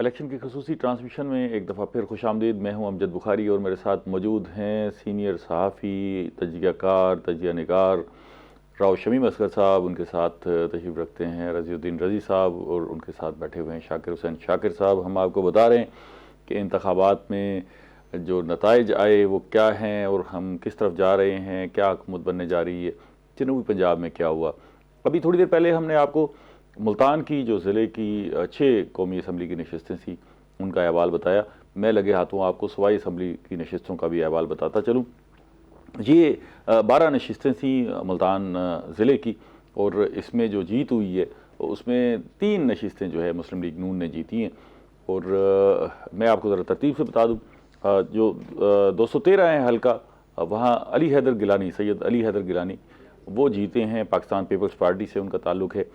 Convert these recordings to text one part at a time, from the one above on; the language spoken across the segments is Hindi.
इलेक्शन की खसूसी ट्रांसमिशन में एक दफ़ा फिर खुशामदीद। मैं हूं अमजद बुखारी और मेरे साथ मौजूद हैं सीनियर सहाफ़ी, तजियाकार, तजिया निगार राव शमीम असगर साहब। उनके साथ तशरीफ़ रखते हैं रज़ीउद्दीन रज़ी साहब और उनके साथ बैठे हुए हैं शाकिर हुसैन शाकिर साहब। हम आपको बता रहे हैं कि इंतखाबात में जो नताइज आए वो क्या हैं और हम किस तरफ जा रहे हैं, क्या हुकूमत बनने जा रही है, जनूबी पंजाब में क्या हुआ। अभी थोड़ी देर पहले हमने आपको मुल्तान की जो ज़िले की 6 कौमी असम्बली की नशस्तें थी उनका अहवाल बताया। मैं लगे हाथों आपको सूबाई असम्बली की नशस्तों का भी अहवाल बताता चलूँ। ये 12 नशस्तें थी मुल्तान ज़िले की और इसमें जो जीत हुई है उसमें 3 नशस्तें जो है मुस्लिम लीग नून ने जीती हैं। और मैं आपको ज़रा तरतीब से बता दूँ, जो 213 है हल्का, वहाँ अली हैदर गिलानी, सैयद अली हैदर गिलानी वो जीते हैं, पाकिस्तान पीपल्स पार्टी से उनका ताल्लुक़ है।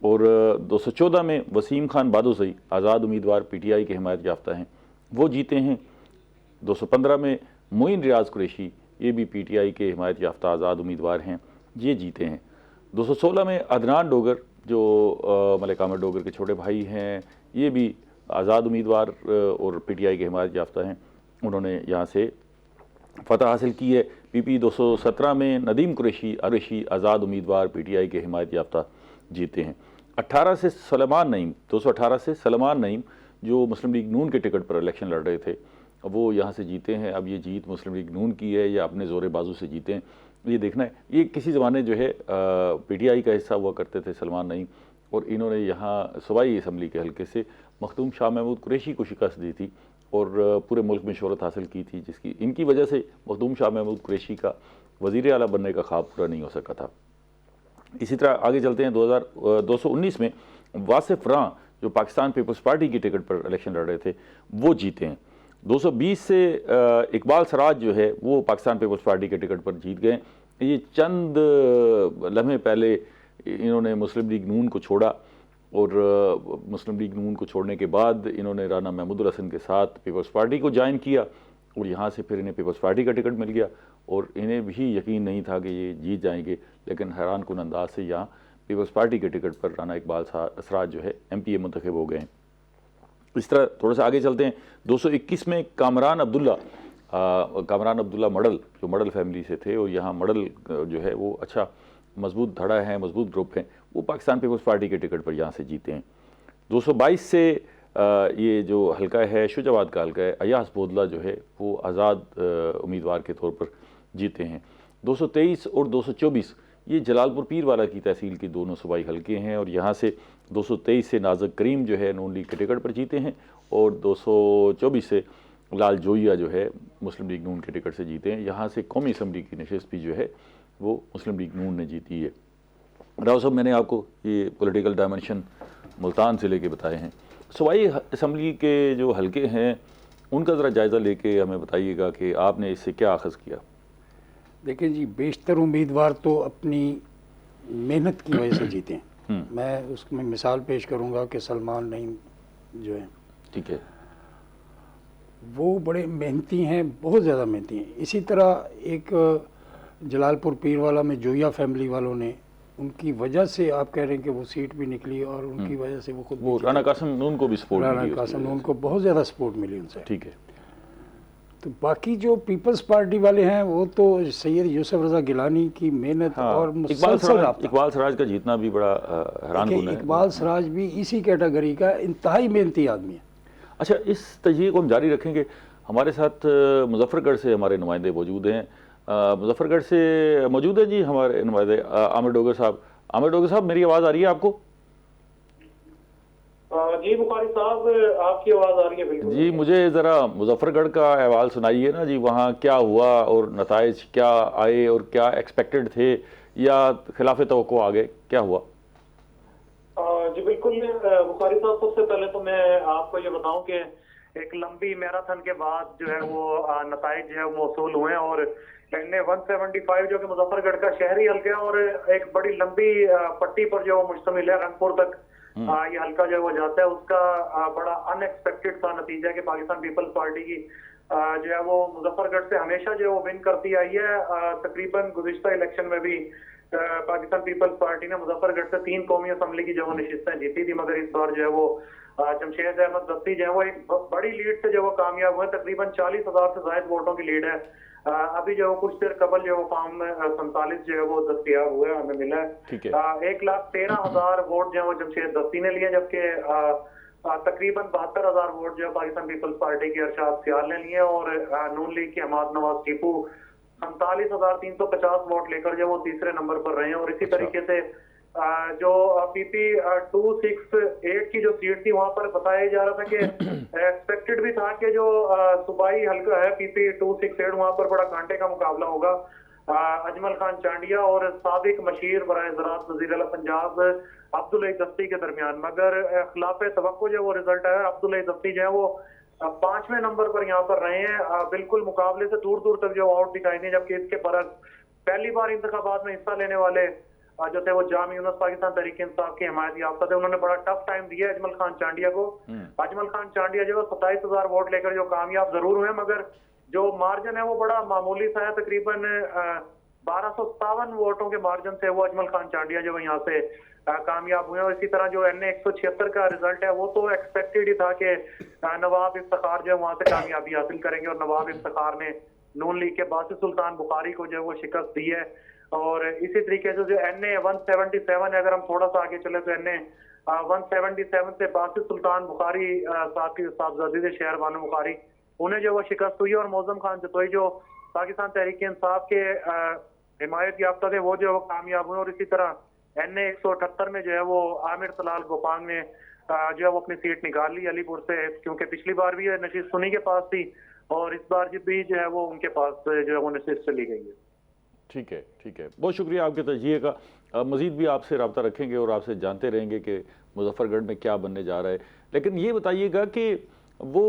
और 214 में वसीम खान बादोसई आज़ाद उम्मीदवार PTI के हिमायत याफ्ता हैं, वो जीते हैं। 215 में मोइन रियाज कुरैशी, ये भी PTI के हिमायत याफ्ता आज़ाद उम्मीदवार हैं, ये जीते हैं। 216 में अदनान डोगर जो मलिक अहमद डोगर के छोटे भाई हैं, ये भी आज़ाद उम्मीदवार और PTI के हिमायत याफ्ता हैं, उन्होंने यहाँ से फतह हासिल की है। PP 217 में नदीम कुरैशी अरशी आज़ाद उम्मीदवार PTI के हिमायत याफ्ता जीते हैं। 18 से सलमान नईम, 218 से सलमान नईम जो मुस्लिम लीग नून के टिकट पर इलेक्शन लड़ रहे थे, वो यहाँ से जीते हैं। अब ये जीत मुस्लिम लीग नून की है या अपने ज़ोर बाजू से जीते हैं, ये देखना है। ये किसी ज़माने जो है PTI का हिस्सा हुआ करते थे सलमान नईम, और इन्होंने यहाँ सूबाई असम्बली के हल्के से मखदूम शाह महमूद कुरैशी को शिकस्त दी थी और पूरे मुल्क में शोहरत हासिल की थी, जिसकी इनकी वजह से मखदूम शाह महमूद कुरैशी का वज़ीर आला बनने का ख्वाब पूरा नहीं हो सका था। इसी तरह आगे चलते हैं। 219 में वासिफ रां जो पाकिस्तान पीपल्स पार्टी की टिकट पर इलेक्शन लड़ रहे थे, वो जीते हैं। 220 से इकबाल सराज जो है वो पाकिस्तान पीपल्स पार्टी के टिकट पर जीत गए। ये चंद लम्हे पहले इन्होंने मुस्लिम लीग नून को छोड़ा और मुस्लिम लीग नून को छोड़ने के बाद इन्होंने राना महमूदुल हसन के साथ पीपल्स पार्टी को ज्वाइन किया और यहाँ से फिर इन्हें पीपल्स पार्टी का टिकट मिल गया और इन्हें भी यकीन नहीं था कि ये जीत जाएंगे, लेकिन हैरान कुन अंदाज से यहाँ पीपल्स पार्टी के टिकट पर राना इकबाल सराज जो है MPA मुंतखब हो गए हैं। इस तरह थोड़ा सा आगे चलते हैं। 221 में कामरान अब्दुल्ला मडल जो मडल फैमिली से थे, और यहाँ मडल जो है वो अच्छा मजबूत धड़ा है, मजबूत ग्रुप है, वो पाकिस्तान पीपल्स पार्टी के टिकट पर यहाँ से जीते हैं। 222 से ये जो हल्का है शुजाबाद का हल्का है, अयास बोदला जो है वो आज़ाद उम्मीदवार के तौर पर जीते हैं। 223 और 224 ये जलालपुर पीरवाला की तहसील के दोनों सूबाई हल्के हैं और यहाँ से 223 से नाज़क करीम जो है नून लीग के टिकट पर जीते हैं और 224 से लाल जोइया जो है मुस्लिम लीग नून के टिकट से जीते हैं। यहाँ से कौमी असम्बली की नशस्त भी जो है वो मुस्लिम लीग नून ने जीती है। राव साहब, मैंने आपको ये पॉलिटिकल डायमेंशन मुल्तान ज़िले के बताए हैं। सूबाई असम्बली के जो हल्के हैं उनका ज़रा जायज़ा लेके हमें बताइएगा कि आपने इससे क्या अखज़ किया। देखिए जी, बेशतर उम्मीदवार तो अपनी मेहनत की वजह से जीते हैं। मैं उसमें मिसाल पेश करूंगा कि सलमान नईम जो है, ठीक है, वो बड़े मेहनती हैं, बहुत ज़्यादा मेहनती हैं। इसी तरह एक जलालपुर पीरवाला में जोया फैमिली वालों ने, उनकी वजह से आप कह रहे हैं कि वो सीट भी निकली और उनकी वजह से वो खुद वो राना कासिम नून को भी सपोर्ट मिली, राना कासिम नून को बहुत ज़्यादा सपोर्ट मिली उनसे, ठीक है। तो बाकी जो पीपल्स पार्टी वाले हैं वो तो सैयद यूसुफ रज़ा गिलानी की मेहनत और इकबाल सराज का जीतना भी बड़ा हैरान कुन है। इकबाल सराज भी इसी कैटेगरी का इंतहाई मेहनती आदमी है। अच्छा, इस तजज़िये को हम जारी रखेंगे। हमारे साथ मुजफ्फरगढ़ से हमारे नुमाइंदे मौजूद हैं। मुजफ्फरगढ़ से मौजूद है जी हमारे नुमाइंदे आमिर डोगर साहब। आमिर डोगर साहब, मेरी आवाज़ आ रही है आपको? जी बुखारी साहब, आपकी आवाज़ आ रही है बिल्कुल। जी, मुझे ज़रा मुजफ्फरगढ़ का अहवाल सुनाइए ना जी, वहाँ क्या हुआ और नताइज क्या आए और क्या एक्सपेक्टेड थे या खिलाफ तवक्को आ गए, क्या हुआ? जी बिल्कुल बुखारी साहब, सबसे पहले तो मैं आपको ये बताऊं कि एक लंबी मैराथन के बाद जो है वो नताइज जो है वो मौसूल हुए और एन 175 जो कि मुजफ्फरगढ़ का शहरी हल्का है और एक बड़ी लंबी पट्टी पर जो मुश्तमिल है रंगपुर तक ये हल्का जो है वो जाता है, उसका बड़ा अनएक्सपेक्टेड सा नतीजा है कि पाकिस्तान पीपल्स पार्टी की जो है वो मुजफ्फरगढ़ से हमेशा जो है वो विन करती आई है। तकरीबन गुज़िश्ता इलेक्शन में भी पाकिस्तान पीपल्स पार्टी ने मुजफ्फरगढ़ से 3 कौमी असम्बली की जो नशिस्तें जीती थी, मगर इस बार जो है वो जमशेद अहमद दस्ती जो है वो एक बड़ी लीड से जो वो कामयाब हुए, तकरीबन 40,000 से ज्यादा वोटों की लीड है। अभी जो कुछ देर कबल जो वो फॉर्म 47 जो है वो दस्तियाब हुए, हमें मिला है। 1,13,000 वोट जो है वो जमशेद दस्ती ने लिए, जबकि तकरीबन 72,000 वोट जो है पाकिस्तान पीपल्स पार्टी के अरशाद सियाल ने लिए, और नून लीग के हमाद नवाज टीपू 47,350 वोट लेकर जो वो तीसरे नंबर पर रहे हैं। और इसी तरीके से जो PP 268 की जो सीट थी वहां पर बताया जा रहा था कि एक्सपेक्टेड भी था कि जो सूबाई हल्का है PP 268 वहां पर बड़ा कांटे का मुकाबला होगा अजमल खान चांडिया और साबिक मशीर बराए ज़राअत वज़ीर आला पंजाब अब्दुल अईद दस्ती के दरमियान, मगर खिलाफ तवक्को जो वो रिजल्ट आया, अब्दुल अईद दस्ती जो है वो 5वें नंबर पर यहाँ पर रहे हैं। बिल्कुल मुकाबले से दूर दूर तक जो आउट दिखाई नहीं, जबकि इसके बरक्स पहली बार इंतखाबात में हिस्सा लेने वाले जो थे वो जामी यूनुस पाकिस्तान तहरीक इंसाफ की हिमायत याफ्ता थे, उन्होंने बड़ा टफ टाइम दिया अजमल खान चांडिया को। अजमल खान चांडिया जो 27,000 वोट लेकर जो कामयाब जरूर हुए, मगर जो मार्जिन है वो बड़ा मामूली सा है, तकरीबन 1257 वोटों के मार्जिन से वो अजमल खान चांडिया जो यहाँ से कामयाब हुए। और इसी तरह जो NA 176 का रिजल्ट है वो तो एक्सपेक्टेड ही था कि नवाब इफ्तिखार जो है वहां से कामयाबी हासिल करेंगे, और नवाब इफ्तिखार ने नून लीग के बासित सुल्तान बुखारी को जो है वो शिकस्त दी है। और इसी तरीके से जो NA 177 है, अगर हम थोड़ा सा आगे चले तो NA 177 से बासित सुल्तान बुखारी साहबजादे शहर बानो बुखारी, उन्हें जो वो शिकस्त हुई, और मौजम खान जतोई जो पाकिस्तान तहरीक इंसाफ के हिमायत याफ्ता थे वो जो वो कामयाब हुए। और इसी तरह NA 178 में जो है वो आमिर तलाल गोपांग ने जो है वो अपनी सीट निकाल ली अलीपुर से, क्योंकि पिछली बार भी नशीद सुनी के पास थी और इस बार भी जो है वो उनके पास जो है वो नशीद चली गई है। ठीक है, ठीक है, बहुत शुक्रिया आपके तजिए का। मज़ीद भी आपसे रब्ता रखेंगे और आपसे जानते रहेंगे कि मुजफ्फरगढ़ में क्या बनने जा रहा है। लेकिन ये बताइएगा कि वो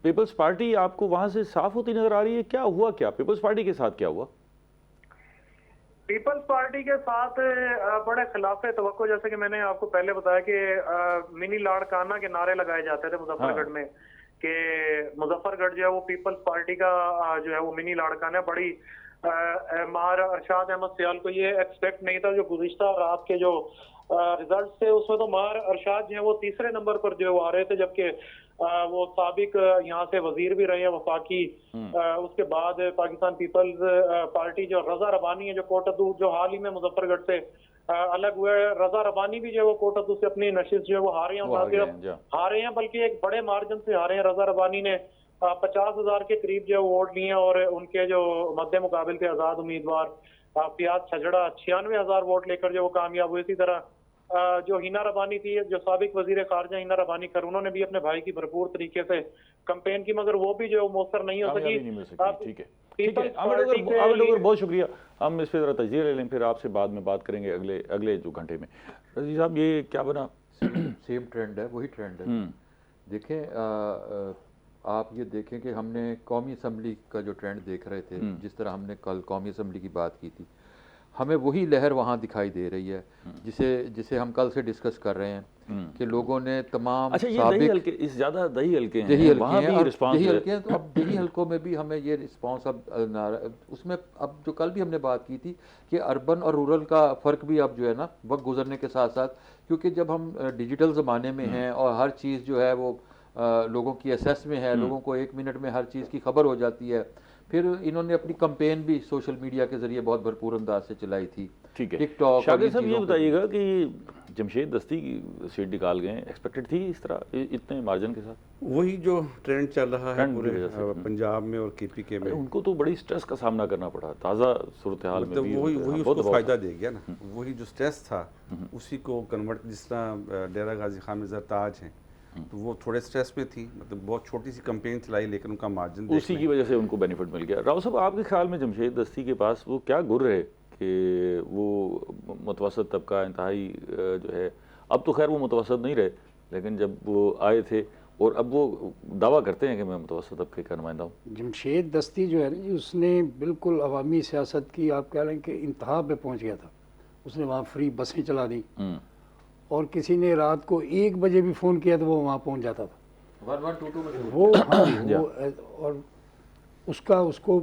पीपल्स पार्टी आपको वहाँ से साफ होती नज़र आ रही है, क्या हुआ, क्या पीपल्स पार्टी के साथ क्या हुआ? पीपल्स पार्टी के साथ बड़े खिलाफ तवक्को, जैसे कि मैंने आपको पहले बताया कि मिनी लाड़काना के नारे लगाए जाते थे मुजफ्फरगढ़ में, कि मुजफ्फरगढ़ जो है वो पीपल्स पार्टी का जो है वो मिनी लाड़काना। बड़ी मार अरशाद अहमद सियाल को ये एक्सपेक्ट नहीं था। जो गुज़िश्ता रात के जो रिजल्ट थे उसमें तो मार अरशाद जो है वो तीसरे नंबर पर जो आ रहे थे, जबकि वो साबिक यहाँ से वजीर भी रहे हैं वफाकी। उसके बाद पाकिस्तान पीपल्स पार्टी जो रजा रबानी है जो कोटदू जो हाल ही में मुजफ्फरगढ़ से अलग हुए, रजा रबानी भी जो है वो कोटदू से अपनी नशिस्त जो है वो हारे हैं, बल्कि एक बड़े मार्जिन से हारे हैं। रजा रबानी ने 50,000 के करीब जो वोट लिए, और उनके जो मद्दे मुकाबिल थे आजाद उम्मीदवार फियाज छजड़ा 96,000 वोट लेकर जो वो कामयाब हुए। इसी तरह जो हिना रबानी थी, जो साबिक वजीर खारजा हिना रबानी कर, उन्होंने भी अपने भाई की भरपूर तरीके से कैंपेन की, मगर वो भी जो मौसर नहीं हो सकी। ठीक है, ठीक है, बहुत शुक्रिया। हम इस पर जरा तजिया ले लें, फिर आपसे बाद में बात करेंगे अगले 2 घंटे में। रजी साहब, ये क्या बना? सेम ट्रेंड है, वही ट्रेंड है। देखें, आप ये देखें कि हमने कौमी असम्बली का जो ट्रेंड देख रहे थे, जिस तरह हमने कल कौमी असम्बली की बात की थी, हमें वही लहर वहाँ दिखाई दे रही है जिसे हम कल से डिस्कस कर रहे हैं कि लोगों ने तमाम अच्छा, ये दही हल्के, इस ज़्यादा दही हल्के हैं, दही वहाँ भी रिस्पांस है। तो अब दही हल्कों में भी हमें ये रिस्पांस अब उसमें अब जो कल भी हमने बात की थी कि अर्बन और रूरल का फ़र्क भी अब जो है ना वक्त गुजरने के साथ साथ, क्योंकि जब हम डिजिटल ज़माने में हैं और हर चीज़ जो है वो लोगों की एसेस में है, लोगों को 1 मिनट में हर चीज़ की खबर हो जाती है। फिर इन्होंने अपनी कैंपेन भी सोशल मीडिया के जरिए बहुत भरपूर अंदाज से चलाई थी। ठीक है, टिकटॉक। शाकिर साहब, ये बताइएगा कि जमशेद दस्ती की सीट निकाल गए, एक्सपेक्टेड थी इस तरह इतने मार्जिन के साथ? वही जो ट्रेंड चल रहा है पूरे पंजाब में और KPK में, उनको तो बड़ी स्ट्रेस का सामना करना पड़ा, ताज़ा सूरत हाल में भी वही उसको फ़ायदा दे गया ना। वही जो स्ट्रेस था उसी को कन्वर्ट, जिस तरह डेरा गाजी खान में ज़रताज हैं तो वो थोड़े स्ट्रेस में थी, मतलब बहुत छोटी सी कैंपेन चलाई लेकिन उनका मार्जिन उसी की वजह से उनको बेनिफिट मिल गया। राव साहब, आपके ख्याल में जमशेद दस्ती के पास वो क्या गुर है कि वो मुतवसत तबका इंतहाई जो है, अब तो खैर वो मुतवसत नहीं रहे, लेकिन जब वो आए थे और अब वो दावा करते हैं कि मैं मुतवसत तबके का नुमाइंदा हूँ। जमशेद दस्ती जो है ना, उसने बिल्कुल अवामी सियासत की, आप कह रहे हैं कि इंतहा पे पहुँच गया था। उसने वहाँ फ्री बसें चला दी, और किसी ने रात को 1 बजे भी फ़ोन किया तो वो वहाँ पहुँच जाता था 1122 में वो। और उसको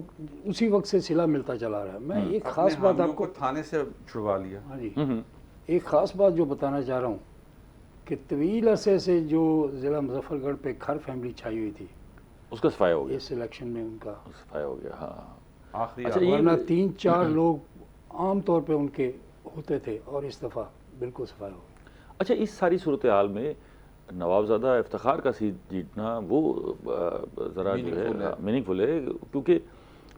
उसी वक्त से सिला मिलता चला रहा है। मैं एक ख़ास बात आपको थाने से छुड़वा लिया। हाँ जी, एक ख़ास बात जो बताना चाह रहा हूँ कि तवील अरसे से जो ज़िला मुजफ्फरगढ़ पे खर फैमिली छाई हुई थी, उसका सफाया हो गया, इस इलेक्शन में उनका सफाया हो गया। हाँ, आखिरी अच्छा, ये वरना 3-4 लोग आम तौर पे उनके होते थे और इस दफ़ा बिल्कुल सफाया हो गया। अच्छा, इस सारी सूरत हाल में नवाबजादा इफ्तिखार का सीट जीतना वो ज़रा जो है मीनिंगफुल है, क्योंकि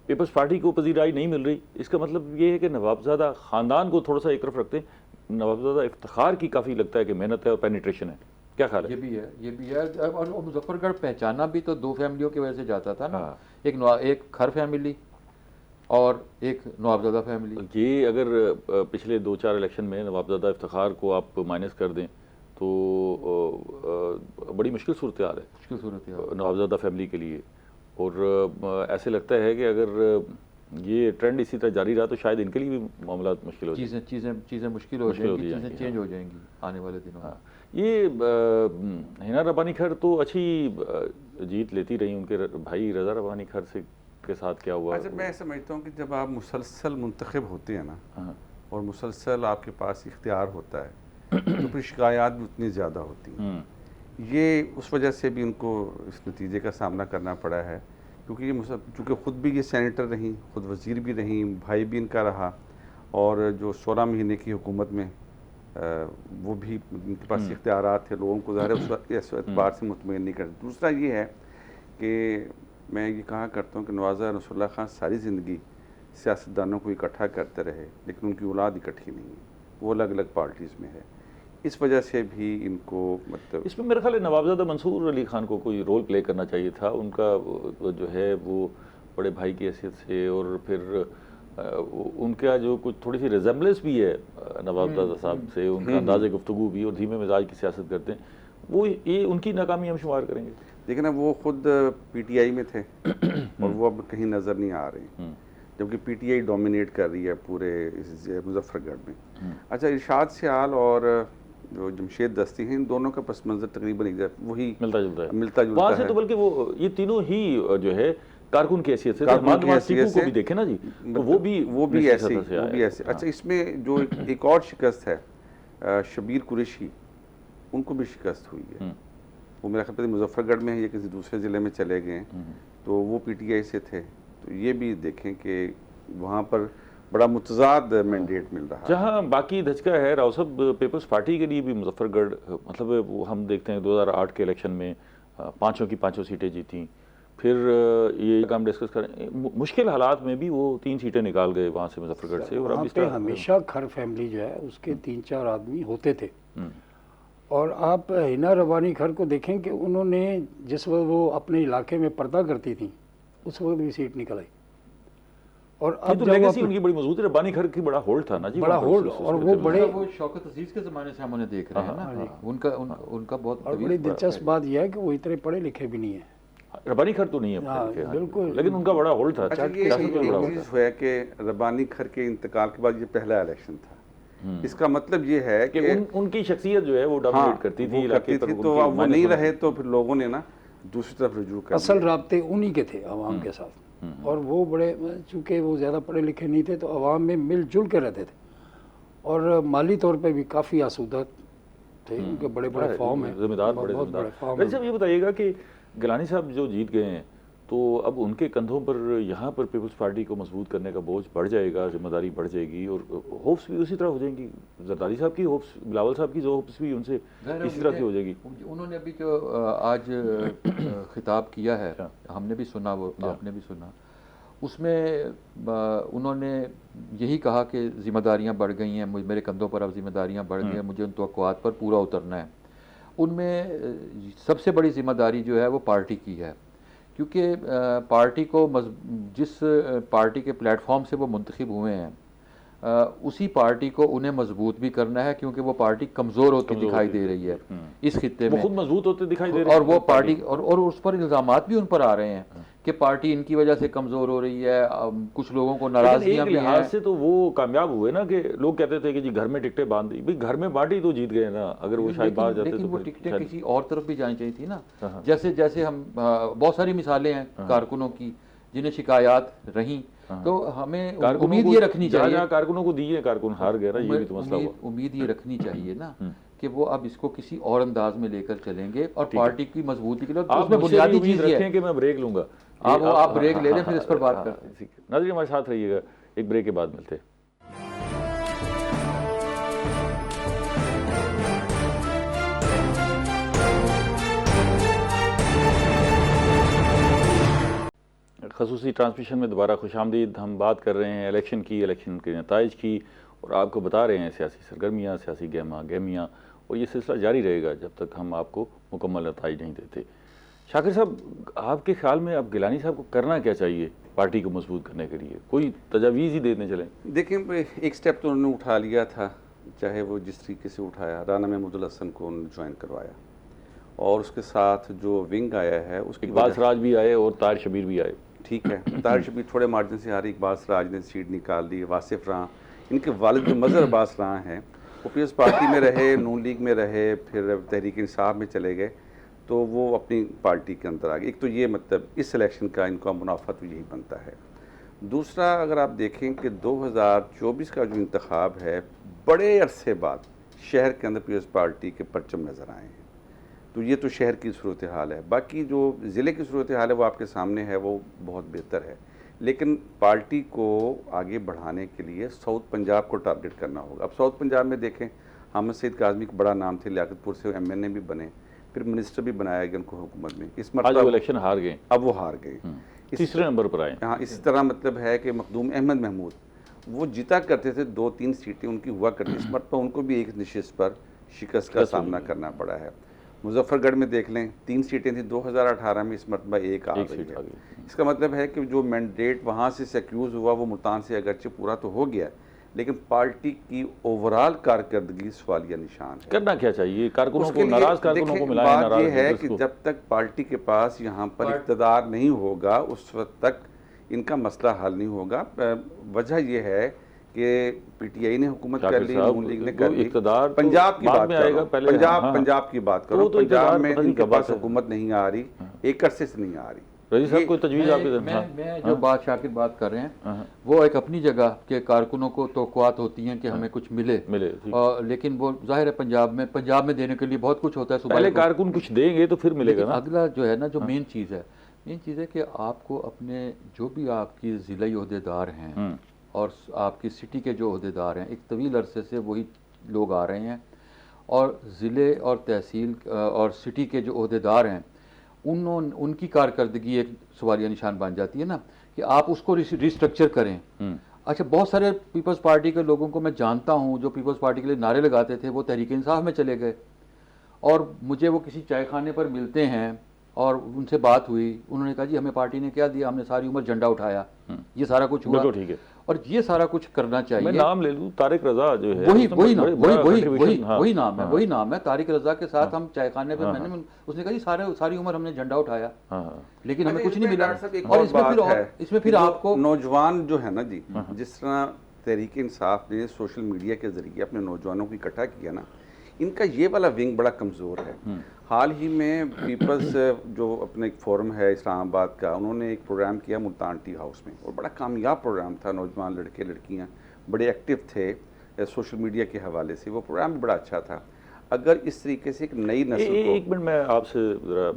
पीपल्स पार्टी को पजीराई नहीं मिल रही। इसका मतलब ये है कि नवाबजादा ख़ानदान को थोड़ा सा एक तरफ रखते हैं, नवाबजादा इफ्तिखार की काफ़ी लगता है कि मेहनत है और पेनिट्रेशन है। क्या ख्याल है? ये भी है। और मुजफ्फरगढ़ पहचाना भी तो 2 फैमिलियों की वजह से जाता था ना। हाँ। एक खर फैमिली और एक नवाबजादा फैमिली। ये अगर पिछले 2-4 इलेक्शन में नवाबजादा इफ्तिखार को आप माइनस कर दें तो बड़ी मुश्किल सूरत हाल है, मुश्किल सूरत हाल नवाबजादा फैमिली के लिए। और ऐसे लगता है कि अगर ये ट्रेंड इसी तरह जारी रहा तो शायद इनके लिए भी मामला मुश्किल हो जाए, चीज़ें मुश्किल हो जाएंगी, चीज़ें चेंज हो जाएंगी आने वाले दिनों में। ये हिना रब्बानी खर तो अच्छी जीत लेती रही, उनके भाई रज़ा रब्बानी खर से के साथ क्या हुआ? अच्छा, मैं समझता हूँ कि जब आप मुसलसल मुंतखब होते हैं ना और मुसलसल आपके पास इख्तियार होता है तो फिर शिकायत भी उतनी ज़्यादा होती हैं। ये उस वजह से भी उनको इस नतीजे का सामना करना पड़ा है, क्योंकि ये चूँकि ख़ुद भी ये सेनेटर रहीं, ख़ुद वज़ीर भी रहीं, भाई भी इनका रहा, और जो 16 महीने की हुकूमत में वो भी उनके पास इख्तियारात थे, लोगों को ज़ाहिर है उस एतबार से मुतमईन नहीं करते। दूसरा ये है कि मैं ये कहा करता हूँ कि नवाज़ा रसूलुल्लाह खान सारी ज़िंदगी सियासतदानों को इकट्ठा करते रहे, लेकिन उनकी औलाद इकट्ठी नहीं है, वो अलग अलग पार्टीज़ में है। इस वजह से भी इनको मतलब इसमें मेरा ख्याल है नवाबजादा मंसूर अली खान को कोई रोल प्ले करना चाहिए था। उनका जो है वो बड़े भाई की हैसियत से, और फिर उनका जो कुछ थोड़ी सी रिजेम्बलेंस भी है नवाबजादा साहब से, उनका अंदाज़े गुफ्तगू भी, और धीमे मिजाज की सियासत करते हैं, वो ये उनकी नाकामी हम शुमार करेंगे। देखिए ना, वो खुद पीटीआई में थे और वो अब कहीं नज़र नहीं आ रहे, जबकि पीटीआई डोमिनेट कर रही है पूरे इस मुजफ्फरगढ़ में। अच्छा, इरशाद सियाल और जो जमशेद दस्ती हैं, इन दोनों का पस मंज़र तकरीबन वही मिलता जुलता वहाँ से है। तो बल्कि वो ये तीनों ही जो है कारकुन की हैसियत से, को भी देखे ना जी, तो वो भी ऐसे। अच्छा, इसमें जो एक और शिकस्त है शबीर कुरैशी, उनको भी शिकस्त हुई है। वो मेरा ख्याल मुजफ्फरगढ़ में है या किसी दूसरे ज़िले में चले गए, तो वो पीटीआई से थे। तो ये भी देखें कि वहाँ पर बड़ा मुतज़ाद मैंडेट मिल रहा है। जहाँ बाकी धचका है राव साहब, पीपल्स पार्टी के लिए भी मुजफ्फरगढ़, मतलब वो हम देखते हैं 2008 के इलेक्शन में 5 की 5 सीटें जीती, फिर ये काम डिस्कस करें, मुश्किल हालात में भी वो 3 सीटें निकाल गए वहाँ से मुजफ्फरगढ़ से। और अब इस तरह हमेशा खर फैमिली जो है उसके 3-4 आदमी होते थे। और आप हिना रब्बानी खर को देखें कि उन्होंने जिस वक्त वो अपने इलाके में पर्दा करती थी उस वक्त भी सीट निकल आई। और अब तो लेगेसी उनकी बड़ी मजबूत है, रब्बानी खर की बड़ा होल्ड था ना जी, बड़ा होल्ड। और वो शौकत अजीज के ज़माने से हम उन्हें देख रहे हैं ना, उनका बहुत। और बड़ी दिलचस्प बात यह है कि वो इतने पढ़े लिखे भी नहीं है, रब्बानी खर तो नहीं है बिल्कुल, लेकिन उनका बड़ा होल्ड था। अच्छा, ये चीज़ हुआ कि रब्बानी खर के इंतकाल के बाद ये पहला इलेक्शन था। इसका मतलब ये है कि उनकी शख्सियत जो है वो डोमिनेट करती थी इलाके पर, तो अब वो नहीं रहे तो फिर लोगों ने ना दूसरी तरफ रुजू कर असल राब्ते उन्हीं के थे अवाम के साथ। और वो बड़े, चूँकि वो ज़्यादा पढ़े लिखे नहीं थे तो अवाम में मिलजुल के रहते थे, और माली तौर पे भी काफ़ी आसूदा थे, उनके बड़े बड़े फॉर्म हैं, जिम्मेदार बड़े फॉर्म। वैसे ये बताइएगा कि गिलानी साहब जो जीत गए हैं तो अब उनके कंधों पर यहाँ पर पीपल्स पार्टी को मजबूत करने का बोझ बढ़ जाएगा, जिम्मेदारी बढ़ जाएगी, और होप्स भी उसी तरह हो जाएंगी। जरदारी साहब की होप्स, बिलावल साहब की जो होप्स भी उनसे इसी तरह की हो जाएगी। उन्होंने अभी जो आज खिताब किया है, हमने भी सुना, वो आपने भी सुना, उसमें उन्होंने यही कहा कि जिम्मेदारियाँ बढ़ गई हैं, मेरे कंधों पर अब जिम्मेदारियाँ बढ़ गई हैं, मुझे उन तवक्कुआत पर पूरा उतरना है। उनमें सबसे बड़ी जिम्मेदारी जो है वो पार्टी की है, क्योंकि पार्टी को जिस पार्टी के प्लेटफॉर्म से वो मुंतखब हुए हैं उसी पार्टी को उन्हें मजबूत भी करना है, क्योंकि वो पार्टी कमज़ोर होती दिखाई दे रही है इस खित्ते में, खुद मजबूत होते दिखाई दे रहे हैं, और वो पार्टी और उस पर इल्ज़ामात भी उन पर आ रहे हैं कि पार्टी इनकी वजह से कमज़ोर हो रही है। कुछ लोगों को नाराज़गियां भी हैं। लिहाज से तो वो कामयाब हुए ना, कि लोग कहते थे कि जी घर में टिकटें बांध दी, भाई घर में पार्टी तो जीत गए ना, अगर वो शायद बाहर जाते तो वो टिकटें किसी और तरफ भी जानी चाहिए थी ना। जैसे हम बहुत सारी मिसालें हैं कारकुनों की जिन्हें शिकायत रहीं तो हमें उम्मीद ये रखनी चाहिए, जहाँ कारकुनों को दिए कारकुन हार गए ना, ये भी तो मसला हुआ। उम्मीद ये रखनी चाहिए ना कि वो अब इसको किसी और अंदाज में लेकर चलेंगे और पार्टी की मजबूती के लिए उसमें बुनियादी चीज रखें कि मैं ब्रेक लूंगा। आप ब्रेक ले लें, फिर इस पर बात करते हैं। नाज़रीन हमारे साथ रहिएगा, एक ब्रेक के बाद मिलते हैं। खसूसी ट्रांसमिशन में दोबारा खुशामदीद। हम बात कर रहे हैं इलेक्शन के नताइज की, और आपको बता रहे हैं सियासी सरगर्मियाँ, सियासी गहमियाँ, और ये सिलसिला जारी रहेगा जब तक हम आपको मुकम्मल नताइज नहीं देते। शाकिर साहब, आपके ख्याल में अब गिलानी साहब को करना क्या चाहिए पार्टी को मजबूत करने के लिए? कोई तजावीज़ ही देने चलें? देखिए, एक स्टेप तो उन्होंने उठा लिया था, चाहे वो जिस तरीके से उठाया, राना महमूद हसन को उन्होंने ज्वाइन करवाया, और उसके साथ जो विंग आया है उसके इकबाल सराज भी आए और ताहिर शबीर भी आए। ठीक है, ताहिर शबीर थोड़े मार्जिन से हारी, इकबाल सराज ने सीट निकाल दी। वासिफ रां, इनके वालिद जो मज़हर अब्बास रां हैं, वो पीपल्स पार्टी में रहे, नून लीग में रहे, फिर तहरीक इंसाफ में चले गए, तो वो अपनी पार्टी के अंदर आ गए। एक तो ये मतलब इस इलेक्शन का इनका मुनाफा तो यही बनता है। दूसरा, अगर आप देखें कि 2024 का जो इंतखाब है, बड़े अरसे बाद शहर के अंदर पीपल्स पार्टी के परचम नज़र आए हैं, तो ये तो शहर की सूरत हाल है। बाकी जो ज़िले की सूरत हाल है वो आपके सामने है, वो बहुत बेहतर है। लेकिन पार्टी को आगे बढ़ाने के लिए साउथ पंजाब को टारगेट करना होगा। अब साउथ पंजाब में देखें, हामिद सईद काज़मी का बड़ा नाम थे, लियाकतपुर से MNA भी बने, फिर मिनिस्टर भी बनाया गया उनको हुकूमत में। इस मतलब इलेक्शन हार गए, अब वो हार गए, तीसरे नंबर पर आए। हाँ, इसी तरह मतलब है कि मखदूम अहमद महमूद वो जीता करते थे, 2-3 सीटें उनकी हुआ करती, इस मरतबा उनको भी एक नशिस्त पर शिकस्त का सामना करना पड़ा है। मुजफ्फरगढ़ में देख लें, 3 सीटें थी 2018 में, इस मरतबा एक आ गई है। इसका मतलब है कि जो मैंडेट वहाँ से सिक्यूर हुआ वो मुल्तान से अगरचे पूरा तो हो गया, लेकिन पार्टी की ओवरऑल कारकर्दगी सवालिया निशान है। करना क्या चाहिए? कारकुनों को, नाराज कारकुनों को मिलाएं। बात ये है कि जब तक पार्टी के पास यहाँ पर इक़्तिदार नहीं होगा, उस वक्त तक इनका मसला हल नहीं होगा। वजह यह है कि PTI ने हुकूमत कर ली, नून लीग ने कर ली। इक़्तिदार पंजाब की बात आएगा पहले, पंजाब की बात करो, पंजाब में इनके पास हुकूमत नहीं आ रही, एक अरसे से नहीं आ रही। रजी साहब कोई तजवीज़ आपके? मैं जो बात शाकिर बात कर रहे हैं वो एक अपनी जगह के कारकुनों को तोक़ुआत होती हैं कि हमें कुछ मिले, लेकिन वो जाहिर है पंजाब में देने के लिए बहुत कुछ होता है। पहले कारकुन कुछ देंगे तो फिर मिलेगा ना। अगला जो है ना, जो मेन चीज़ है कि आपको अपने जो भी आपकी ज़िला ओहदेदार हैं और आपकी सिटी के जो ओहदेदार हैं, एक तवील अरसे से वही लोग आ रहे हैं, और ज़िले और तहसील और सिटी के जो ओहदेदार हैं उनकी कारकर्दगी एक सवालिया निशान बन जाती है ना, कि आप उसको रिस्ट्रक्चर करें। अच्छा, बहुत सारे पीपल्स पार्टी के लोगों को मैं जानता हूँ जो पीपल्स पार्टी के लिए नारे लगाते थे, वो तहरीक इंसाफ में चले गए, और मुझे वो किसी चाय खाने पर मिलते हैं और उनसे बात हुई, उन्होंने कहा जी हमें पार्टी ने क्या दिया, हमने सारी उम्र झंडा उठाया, ये सारा कुछ हुआ। ठीक है, और ये सारा कुछ करना चाहिए। मैं नाम ले लूं, तारिक रजा जो है, वही नाम है तारिक रजा के साथ हम चाय खाने पे मैंने उसने कहा जी सारी उम्र हमने झंडा उठाया, लेकिन हमें कुछ नहीं मिला। और इसमें फिर आपको नौजवान जो है ना जी, जिस तरह तहरीक इंसाफ ने सोशल मीडिया के जरिए अपने नौजवानों को इकट्ठा किया ना, इनका ये वाला विंग बड़ा कमज़ोर है। हाल ही में पीपल्स जो अपने एक फोरम है इस्लामाबाद का, उन्होंने एक प्रोग्राम किया मुल्तान टी हाउस में, और बड़ा कामयाब प्रोग्राम था। नौजवान लड़के लड़कियां बड़े एक्टिव थे सोशल मीडिया के हवाले से, वो प्रोग्राम भी बड़ा अच्छा था। अगर इस तरीके से एक नई नस्ल को, एक मिनट मैं आपसे ज़रा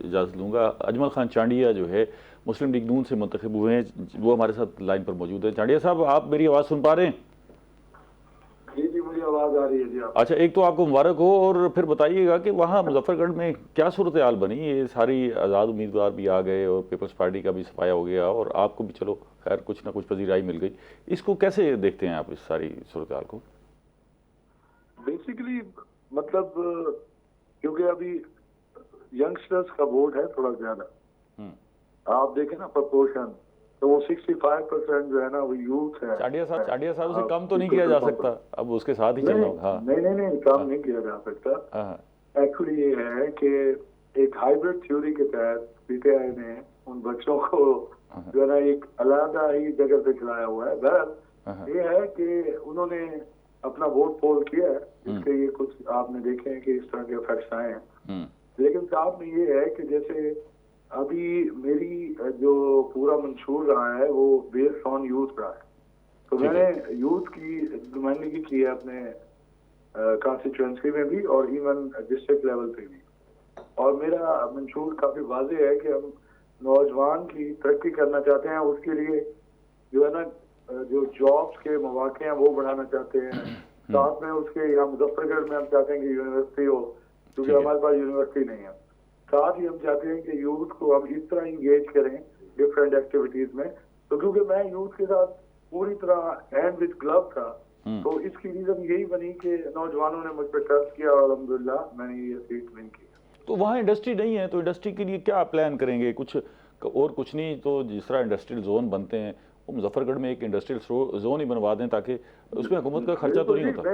इजाज़त लूँगा। अजमल खान चांडिया जो है मुस्लिम लीग नून से मुंतखब हुए हैं, वो हमारे साथ लाइन पर मौजूद है। चांडिया साहब, आप मेरी आवाज़ सुन पा रहे हैं? जी, मुझे आवाज़ आ रही है जी। अच्छा, एक तो आपको मुबारक हो, और फिर बताइएगा कि वहाँ मुजफ्फरगढ़ में क्या सूरत हाल बनी? ये सारी आज़ाद उम्मीदवार भी आ गए और पीपल्स पार्टी का भी सफाया हो गया, और आपको भी चलो खैर कुछ ना कुछ पजीराई मिल गई। इसको कैसे देखते हैं आप, इस सारी सूरत हाल को? बेसिकली मतलब क्योंकि अभी यंगस्टर्स का वोट है थोड़ा ज्यादा, आप देखें ना प्रपोर्शन, तो वो 65% जो है ना वो यूथ है। चांडिया साहब उसे कम तो नहीं किया जा सकता, अब उसके साथ ही चलना होगा। नहीं, कम नहीं किया जा सकता। एक्चुअली ये है कि एक हाइब्रिड थ्योरी के तहत PTI ने उन बच्चों को जो है ना एक अलग ही जगह पे खिलाया हुआ है। बहरहाल ये है कि उन्होंने अपना वोट पोल किया है, इसके ये कुछ आपने देखे हैं कि इस तरह के इफेक्ट्स आए हैं। लेकिन साहब में ये है कि जैसे अभी मेरी जो पूरा मंशूर रहा है वो बेस्ड ऑन यूथ रहा है। तो मैंने यूथ की नुमाइंदगी की है अपने कॉन्स्टिट्यूएंसी में भी और इवन डिस्ट्रिक्ट लेवल पे भी। और मेरा मंशूर काफी वाज़ेह है कि हम नौजवान की तरक्की करना चाहते हैं, उसके लिए जो है ना जो जॉब्स के मौके हैं वो बढ़ाना चाहते हैं। साथ में उसके यहाँ मुजफ्फरगढ़ में हम चाहते हैं कि यूनिवर्सिटी हो, क्योंकि हमारे पास यूनिवर्सिटी नहीं है। साथ ही हम चाहते हैं कि यूथ को हम इस तरह इंगेज करें डिफरेंट एक्टिविटीज में। तो क्योंकि मैं यूथ के साथ पूरी तरह हैंड विद ग्लव था, तो इसकी रीजन यही बनी कि नौजवानों ने मुझ पर ट्रस्ट किया और अल्हम्दुलिल्लाह मैंने ये सीट विन की। तो वहाँ इंडस्ट्री नहीं है, तो इंडस्ट्री के लिए क्या प्लान करेंगे? कुछ और कुछ नहीं तो जिस तरह इंडस्ट्रियल जोन बनते हैं वो मुजफ्फरगढ़ में एक इंडस्ट्रियल जोन ही बनवा दें, ताकि उसमें हुकूमत का खर्चा तो नहीं होता।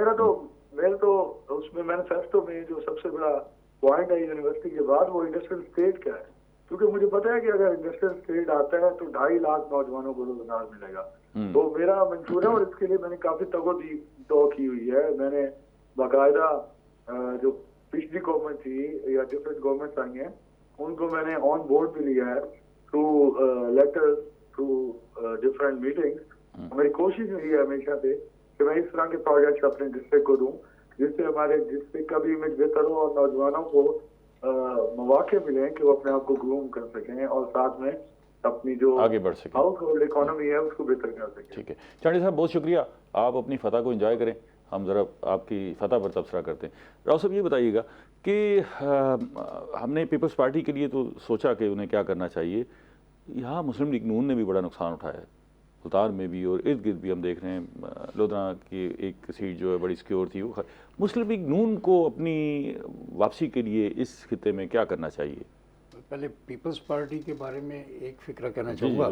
मेरा तो उसमें मैनिफेस्टो में जो सबसे बड़ा पॉइंट है यूनिवर्सिटी के बाद वो इंडस्ट्रियल स्टेट का है, क्योंकि मुझे पता है कि अगर इंडस्ट्रियल स्टेट आता है तो 2.5 लाख नौजवानों को रोजगार मिलेगा। तो मेरा मंशूर है और इसके लिए मैंने काफी तगो की हुई है। मैंने बाकायदा जो पिछली गवर्नमेंट थी या डिफरेंट गवर्नमेंट्स आई हैं उनको मैंने ऑन बोर्ड भी लिया है through letters, through different meetings. मेरी कोशिश रही है हमेशा से कि मैं इस तरह के प्रोजेक्ट्स अपने डिस्ट्रिक्ट को दूं जिससे हमारे डिस्ट्रिक्ट का भी इमेज बेहतर हो और नौजवानों को मौके मिले कि वो अपने आप को ग्रूम कर सकें और साथ में अपनी जो आगे बढ़ सके, हाउस होल्ड इकोनॉमी है उसको बेहतर कर सकें। ठीक है चांडी साहब, बहुत शुक्रिया। आप अपनी फतह को एंजॉय करें, हम ज़रा आपकी फतह पर तबसरा करते हैं। राव साहब ये बताइएगा कि हमने पीपल्स पार्टी के लिए तो सोचा कि उन्हें क्या करना चाहिए। यहाँ मुस्लिम लीग नून ने भी बड़ा नुकसान उठाया है, सुल्तान में भी और इर्द गिर्द भी हम देख रहे हैं। लोधरा की एक सीट जो है बड़ी सिक्योर थी। वो मुस्लिम लीग नून को अपनी वापसी के लिए इस खिते में क्या करना चाहिए? पहले पीपल्स पार्टी के बारे में एक फिक्र करना चाहूँगा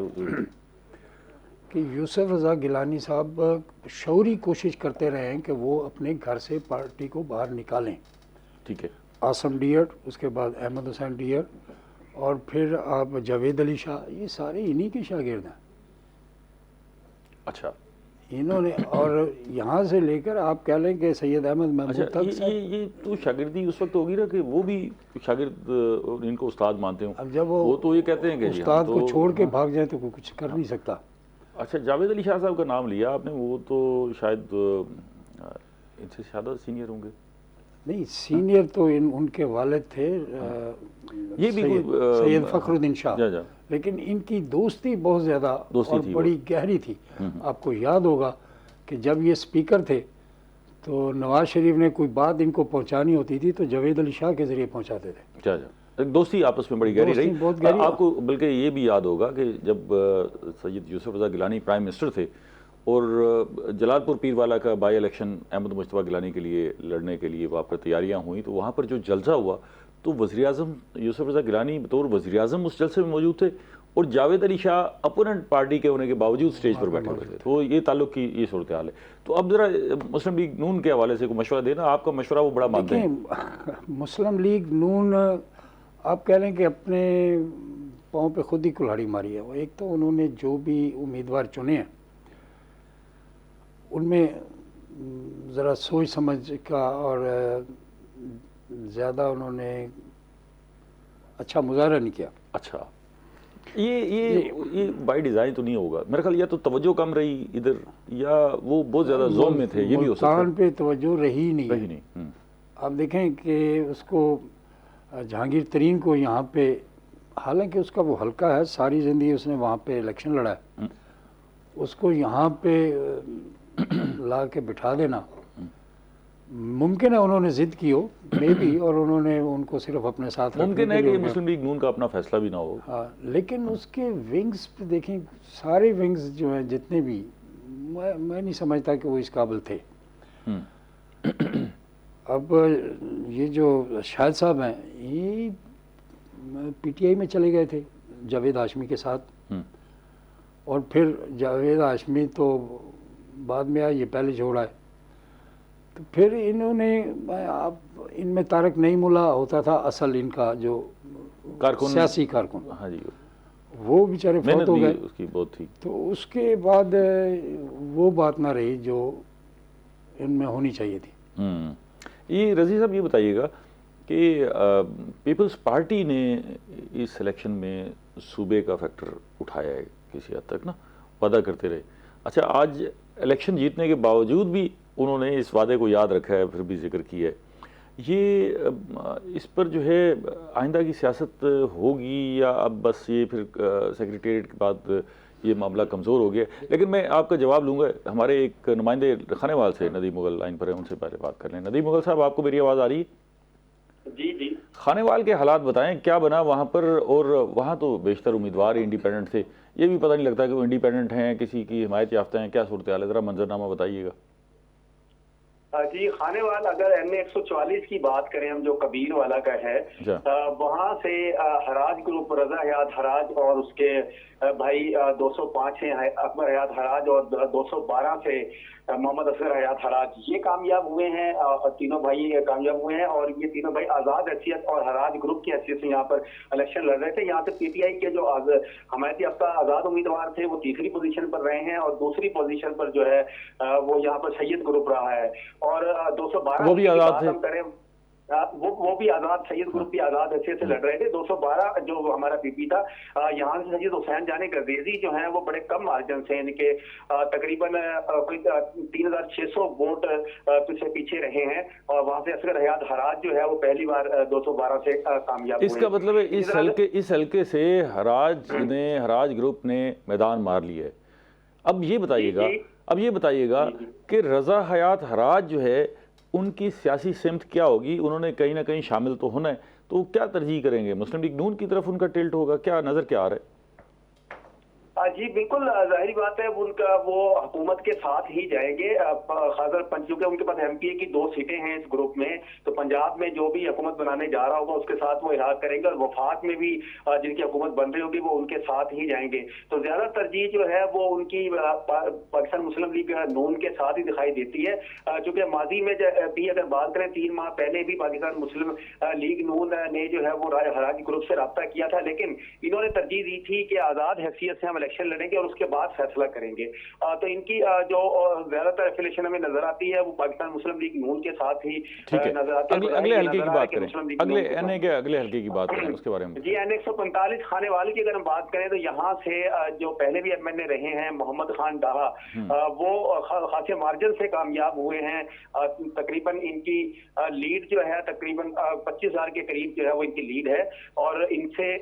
कि यूसुफ रज़ा गिलानी साहब शौरी कोशिश करते रहे हैं कि वो अपने घर से पार्टी को बाहर निकालें। ठीक है, आसम डियर, उसके बाद अहमद हुसैन डियर और फिर आप जावेद अली शाह, ये सारे इन्हीं के शागिर्द हैं। अच्छा, इन्होंने और यहाँ से लेकर आप कह लें कि सैयद अहमद महमूद अच्छा, तक ये तो शागिर्दी उस वक्त होगी ना कि वो भी शागिर्द इनको उस्ताद मानते हो। अब जब वो तो ये कहते हैं कि उस्ताद को छोड़ के भाग जाए तो कोई कुछ कर नहीं सकता। अच्छा, जावेद अली शाह साहब का नाम लिया आपने, वो तो शायद इनसे ज़्यादा सीनियर होंगे। नहीं, सीनियर तो उनके वालिद थे ये भी सैयद फखरुद्दीन शाह, लेकिन इनकी दोस्ती बहुत ज़्यादा और बड़ी गहरी थी। आपको याद होगा कि जब ये स्पीकर थे तो नवाज शरीफ ने कोई बात इनको पहुंचानी होती थी तो जावेद अली शाह के ज़रिए पहुंचाते थे। एक दोस्ती आपस में बड़ी गहरी रही। बहुत गहरी। आपको बल्कि ये भी याद होगा कि जब सैयद यूसुफ रज़ा गिलानी प्राइम मिनिस्टर थे और जलालपुर पीरवाला का बाई इलेक्शन अहमद मुश्तबा गिलानी के लिए लड़ने के लिए वहाँ पर तैयारियाँ हुई, तो वहाँ पर जो जलसा हुआ तो वज़ीर-ए-आज़म यूसुफ रज़ा गिलानी बतौर वज़ीर-ए-आज़म उस जलसे में मौजूद थे और जावेद अली शाह अपोनेंट पार्टी के होने के बावजूद स्टेज पर बैठे हुए थे। तो ये ताल्लुक़ की ये सूरत हाल है। तो अब ज़रा मुस्लिम लीग नून के हवाले से कोई मशवरा देना, आपका मशवरा वो बड़ा मानते हैं। मुस्लिम लीग नून आप कह लें कि अपने पाँव पे खुद ही कुल्हाड़ी मारी है। वो एक तो उन्होंने जो भी उम्मीदवार चुने हैं उनमें ज़रा सोच समझ का और ज़्यादा उन्होंने अच्छा मुजाहरा नहीं किया। अच्छा, ये बाई डिज़ाइन तो नहीं होगा मेरा ख्याल, या तो तवज्जो कम रही इधर या वो बहुत ज़्यादा जोन में थे, ये भी हो सकता है। मुल्तान पे तवज्जो रही नहीं। आप देखें कि उसको जहांगीर तरीन को यहाँ पे, हालांकि उसका वो हल्का है, सारी ज़िंदगी उसने वहाँ पे इलेक्शन लड़ा है, उसको यहाँ पे ला के बिठा देना मुमकिन है। उन्होंने जिद की हो मे भी, और उन्होंने उनको सिर्फ अपने साथ मुमकिन है कि मुस्लिम लीग नून का अपना फैसला भी ना हो। हाँ, लेकिन उसके विंग्स पे देखें, सारे विंग्स जो हैं जितने भी, मैं नहीं समझता कि वो इस काबिल थे। अब ये जो शाहिद साहब हैं ये पीटीआई में चले गए थे जावेद हाशमी के साथ, और फिर जावेद हाशमी तो बाद में आया, ये पहले छोड़ा है। तो फिर इन्होंने, आप इनमें तारक नईमुल्ला होता था असल इनका जो कारकुन, सियासी कारकुन, हाँ जी, वो बेचारे फौत हो गए। उसकी बहुत थी। तो उसके बाद वो बात ना रही जो इनमें होनी चाहिए थी। ये रज़ी साहब ये बताइएगा कि पीपल्स पार्टी ने इस सिलेक्शन में सूबे का फैक्टर उठाया है किसी हद तक ना, वादा करते रहे। अच्छा, आज इलेक्शन जीतने के बावजूद भी उन्होंने इस वादे को याद रखा है, फिर भी जिक्र किया है। ये इस पर जो है आइंदा की सियासत होगी या अब बस ये फिर सेक्रेटेरिएट के बाद ये मामला कमज़ोर हो गया? लेकिन मैं आपका जवाब लूँगा। हमारे एक नुमाइंदे खानेवाल से नदीम मुगल लाइन पर है, उनसे पहले बात कर लें। नदीम मुगल साहब, आपको मेरी आवाज़ आ रही है? जी जी। खानेवाल के हालात बताएं, क्या बना वहाँ पर? और वहाँ तो बेशतर उम्मीदवार इंडिपेंडेंट थे, ये भी पता नहीं लगता कि वो इंडिपेंडेंट हैं, किसी की हिमायत याफ्ता हैं, क्या सूरत हाल है? ज़रा मंजरनामा बताइएगा। जी, खानेवाल अगर NA 144 की बात करें हम, जो कबीर वाला का है, वहाँ से हराज ग्रुप, रजा हयात हराज और उसके भाई 205 हैं अकबर हयात हराज, और 212 से मोहम्मद असगर हयात हराज, ये कामयाब हुए हैं। तीनों भाई कामयाब हुए हैं और ये तीनों भाई आज़ाद हैसियत और हराज ग्रुप की हैसियत से यहाँ पर इलेक्शन लड़ रहे थे। यहाँ से PTI के जो हमायती याफ्ता आज़ाद उम्मीदवार थे वो तीसरी पोजीशन पर रहे हैं, और दूसरी पोजीशन पर जो है वो यहाँ पर सैयद ग्रुप रहा है। और 212 वो भी आज़ाद थे, वो भी आज़ाद, सैयद ग्रुप भी आज़ाद हैसियत से लड़ रहे थे। 212 जो हमारा PP था, यहाँ से सैयद हुसैन जाने गर्देजी जो है वो बड़े कम मार्जिन से, इनके तकरीबन कोई 3600 वोट से पीछे रहे हैं, और वहाँ से असगर हयात हराज जो है वो पहली बार 212 से कामयाब हुए। इसका मतलब है इस हल्के से हराज ग्रुप ने मैदान मार लिया है। अब ये बताइएगा कि रजा हयात हराज जो है उनकी सियासी सिमत क्या होगी? उन्होंने कहीं ना कहीं शामिल तो होना है, तो क्या तरजीह करेंगे? मुस्लिम लीग नून की तरफ उनका टिल्ट होगा, क्या नजर क्या आ रहा है? जी बिल्कुल, जाहिर बात है उनका वो हुकूमत के साथ ही जाएंगे। खासकर क्योंकि उनके पास MPA की 2 सीटें हैं इस ग्रुप में, तो पंजाब में जो भी हुकूमत बनाने जा रहा होगा उसके साथ वो इरादा करेंगे, और वफाक में भी जिनकी हुकूमत बन रही होगी वो उनके साथ ही जाएंगे। तो ज्यादा तरजीह जो है वो उनकी पाकिस्तान मुस्लिम लीग नून के साथ ही दिखाई देती है, क्योंकि माजी में भी अगर बात करें 3 माह पहले भी पाकिस्तान मुस्लिम लीग नून ने जो है वो हराज ग्रुप से रब्ता किया था, लेकिन इन्होंने तरजीह दी थी कि आज़ाद हैसियत से हम इलेक्शन लड़ेंगे और उसके बाद फैसला करेंगे। तो इनकी जो ज्यादातर एफिलिएशन हमें नजर आती है वो पाकिस्तान मुस्लिम लीग नून के साथ ही नजर आती है। अगले हल्के की बात करें, अगले हल्के की बात करें उसके बारे में। जी, NA 145 खानेवाल की अगर हम बात करें तो यहाँ से जो पहले भी MNA रहे हैं मोहम्मद खान डाहा, वो खासे मार्जिन से कामयाब हुए हैं। तकरीबन इनकी लीड जो है तकरीबन 25,000 के करीब जो है वो इनकी लीड है, और इनसे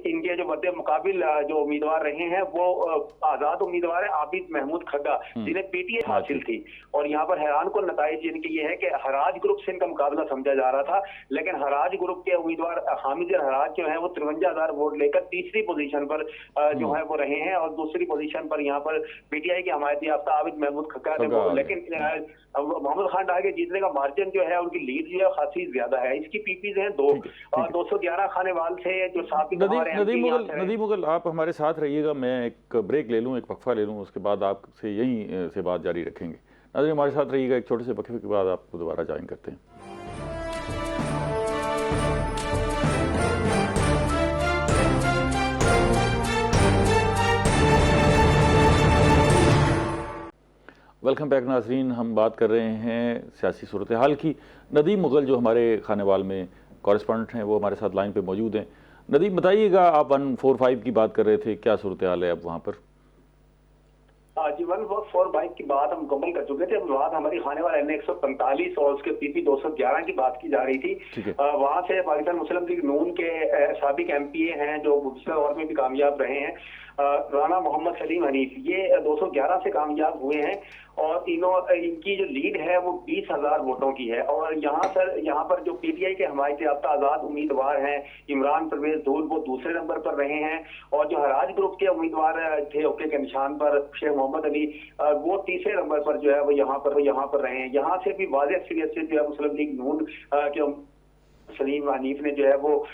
इनके जो मद्दे मुकाबिल जो उम्मीदवार रहे हैं वो आजाद उम्मीदवार है आबिद महमूद खग्गा, जिन्हें PTI हासिल थी। और यहाँ पर हैरान को नताइज इनके ये है कि हराज ग्रुप से इनका मुकाबला समझा जा रहा था, लेकिन हराज ग्रुप के उम्मीदवार हामिद हराज जो है वो 53,000 वोट लेकर तीसरी पोजीशन पर जो है वो रहे हैं, और दूसरी पोजीशन पर यहाँ पर PTI के हमायती याफ्ता आबिद महमूद खग्गा ने, लेकिन मोहम्मद खान डाहा के जीतने का मार्जिन जो है उनकी लीड जो है खासी ज्यादा है। इसकी PPs हैं 2 और 211 खानेवाल से जो साथ। नदीम मुगल, आप हमारे साथ रहिएगा, मैं एक ब्रेक ले लूँ, एक वक्फा ले लूँ, उसके बाद आपसे यहीं से बात जारी रखेंगे। नाज़रीन हमारे साथ रहिएगा, एक छोटे से वक्फे के बाद आपको दोबारा ज्वाइन करते हैं। वेलकम बैक नाज़रीन, हम बात कर रहे हैं सियासी सूरत हाल की। नदीम मुगल जो हमारे खानेवाल में कॉरेस्पॉन्डेंट हैं वो हमारे साथ लाइन पे मौजूद हैं। नदीम, बताइएगा, आप 145 की बात कर रहे थे, क्या सूरत हाल है अब वहाँ पर? जी, 145 की बात हम मुकम्मल कर चुके थे। अब बात हमारी खानेवाल NA 145 और उसके PP 211 की बात की जा रही थी। वहाँ से पाकिस्तान मुस्लिम लीग नून के साबिक MPA हैं जो पिछले दौर में भी कामयाब रहे हैं, राना मोहम्मद सलीम हनीफ, ये 211 से कामयाब हुए हैं, और इनकी जो लीड है वो 20,000 वोटों की है। और यहाँ पर जो PTI के हमायती याफ्ता आजाद उम्मीदवार हैं इमरान परवेज धूल, वो दूसरे नंबर पर रहे हैं, और जो हराज ग्रुप के उम्मीदवार थे ओके के निशान पर शेख मोहम्मद अली, वो तीसरे नंबर पर जो है वो यहाँ पर रहे हैं। यहाँ से भी वाज़ेह अक्सरियत से जो है मुस्लिम लीग नून के सलीम हनीफ ने जो है वो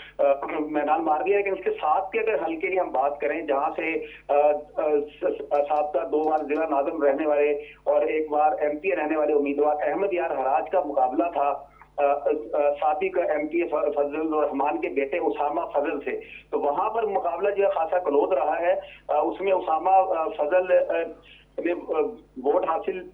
मैदान मार दिया। लेकिन इसके साथ के अगर हल्के की हम बात करें, जहां से साबका 2 बार जिला नाज़िम रहने वाले और 1 बार MPA रहने वाले उम्मीदवार अहमद यार हराज का मुकाबला था साबिक MPA फजल रहमान के बेटे उसामा फजल से, तो वहां पर मुकाबला जो है खासा क्लोज रहा है। उसमें उसामा फजल ने वोट हासिल